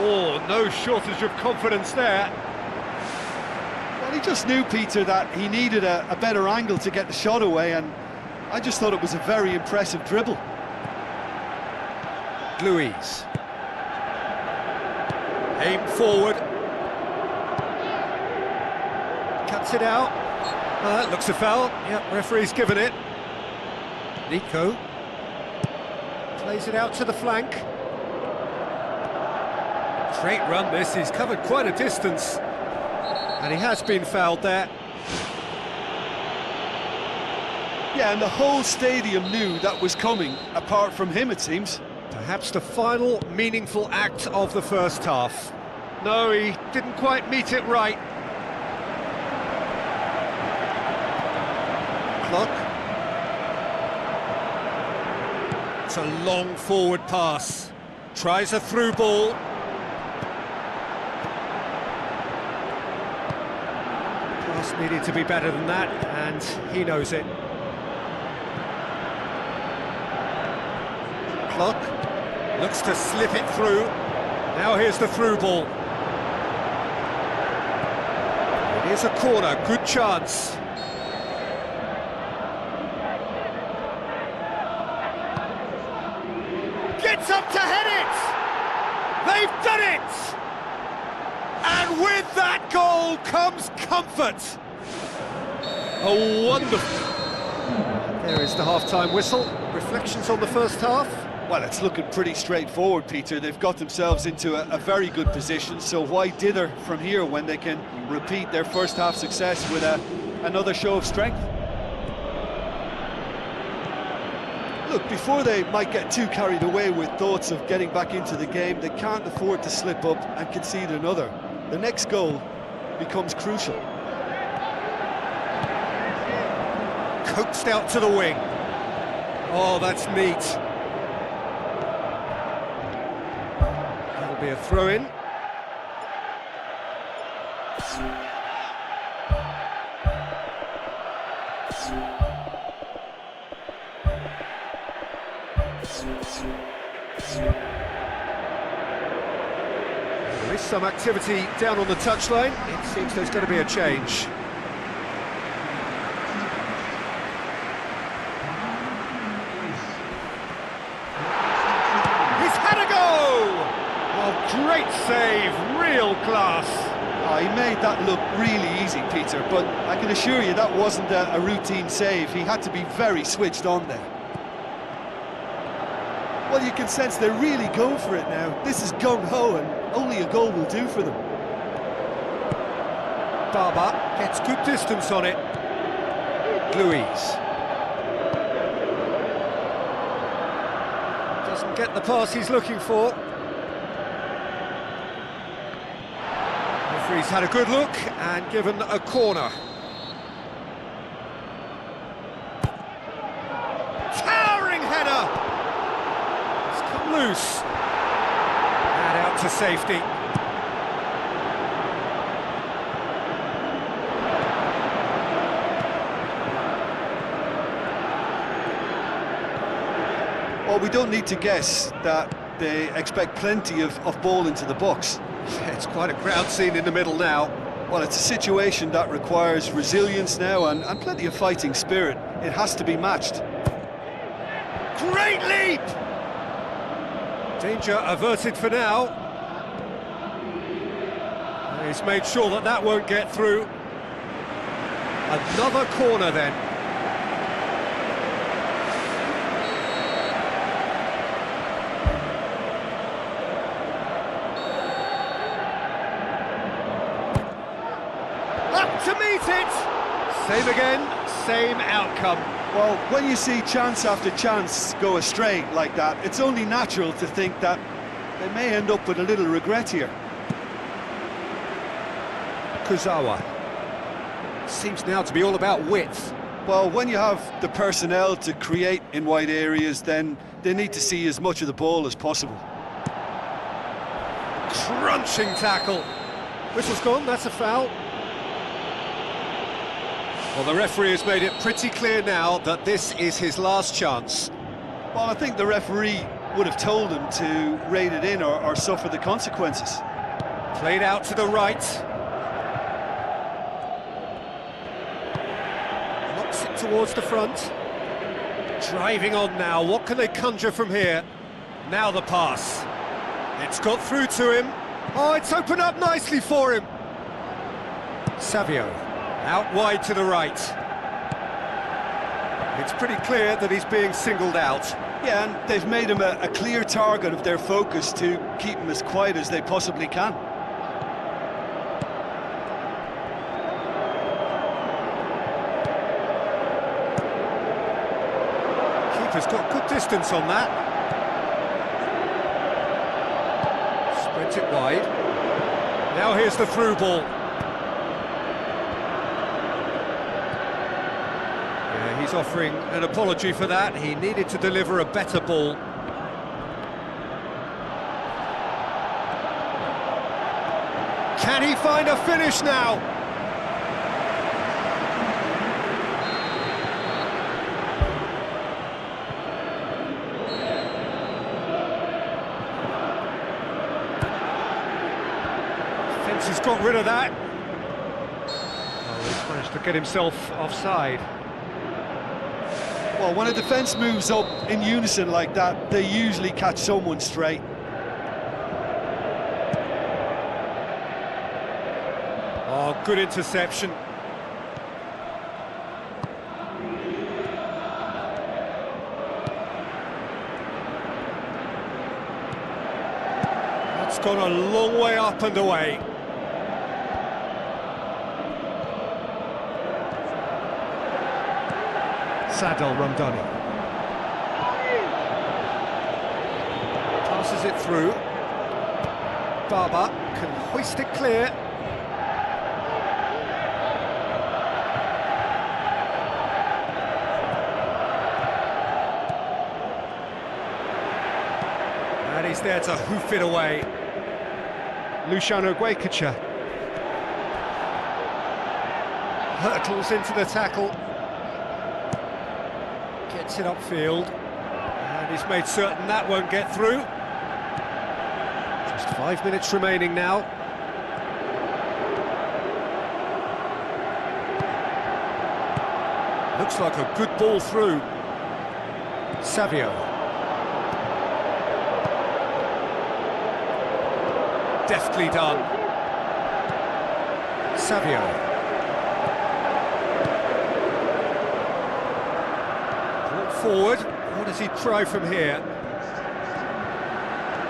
S1: Oh, no shortage of confidence there.
S2: Well, he just knew, Peter, that he needed a better angle to get the shot away, and I just thought it was a very impressive dribble.
S1: Luiz. Aim forward. Cuts it out. That looks a foul. Yep, referee's given it. Nico. Plays it out to the flank. Great run this, he's covered quite a distance. And he has been fouled there.
S2: Yeah, and the whole stadium knew that was coming, apart from him, it seems.
S1: Perhaps the final meaningful act of the first half. No, he didn't quite meet it right. Clock. It's a long forward pass. Tries a through ball. Pass needed to be better than that, and he knows it. Clock looks to slip it through. Now here's the through ball. It is a corner, good chance. Gets up to head it! They've done it! And with that goal comes comfort. A wonderful... There is the half-time whistle. Reflections on the first half?
S2: Well, it's looking pretty straightforward, Peter. They've got themselves into a very good position, so why dither from here when they can repeat their first half success with another show of strength? Look, before they might get too carried away with thoughts of getting back into the game, they can't afford to slip up and concede another. The next goal becomes crucial.
S1: Coaxed out to the wing. Oh, that's neat. That'll be a throw-in. There is some activity down on the touchline. It seems there's going to be a change. He's had a go! Oh, great save, real class.
S2: Oh, he made that look really easy, Peter, but I can assure you that wasn't a routine save. He had to be very switched on there. Well, you can sense they're really going for it now. This is gung-ho, and only a goal will do for them.
S1: Barber gets good distance on it. Luiz. Doesn't get the pass he's looking for. Referee's had a good look and given a corner. Towering header! Loose and out to safety.
S2: Well, we don't need to guess that they expect plenty of ball into the box.
S1: It's quite a crowd scene in the middle now.
S2: Well, it's a situation that requires resilience now and plenty of fighting spirit. It has to be matched.
S1: Great leap! Danger averted for now. He's made sure that that won't get through. Another corner then. Up to meet it! Same again, same outcome.
S2: Well, when you see chance after chance go astray like that, it's only natural to think that they may end up with a little regret here.
S1: Kurzawa. Seems now to be all about width.
S2: Well, when you have the personnel to create in wide areas, then they need to see as much of the ball as possible.
S1: Crunching tackle. Whistle's gone, that's a foul. Well, the referee has made it pretty clear now that this is his last chance.
S2: Well, I think the referee would have told him to rein it in or suffer the consequences.
S1: Played out to the right. Knocks it towards the front. Driving on now, what can they conjure from here? Now the pass. It's got through to him. Oh, it's opened up nicely for him. Savio. Out wide to the right. It's pretty clear that he's being singled out.
S2: Yeah, and they've made him a clear target of their focus to keep him as quiet as they possibly can.
S1: Keeper's got good distance on that. Spreads it wide. Now here's the through ball. He's offering an apology for that. He needed to deliver a better ball. Can he find a finish now? Fence has got rid of that. Oh, he's managed to get himself offside.
S2: Well, when a defence moves up in unison like that, they usually catch someone straight.
S1: Oh, good interception. That's gone a long way up and away. Sadel Ramdani. Passes it through. Baba can hoist it clear. And he's there to hoof it away. Luciano Guaycacha. Hurtles into the tackle. Gets it upfield, and he's made certain that won't get through. Just 5 minutes remaining now. Looks like a good ball through. Savio. Deftly done. Savio. Forward, what does he try from here?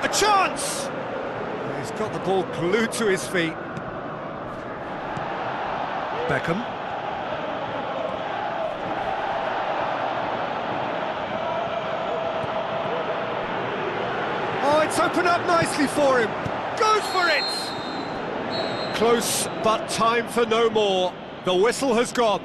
S1: A chance! He's got the ball glued to his feet. Beckham. Oh, it's opened up nicely for him. Goes for it! Close, but time for no more. The whistle has gone.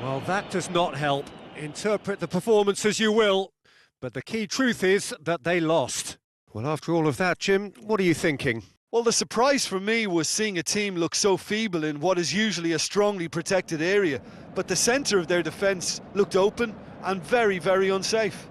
S1: Well, that does not help. Interpret the performance as you will, but the key truth is that they lost. Well, after all of that, Jim, what are you thinking?
S2: Well, the surprise for me was seeing a team look so feeble in what is usually a strongly protected area, but the centre of their defence looked open and very, very unsafe.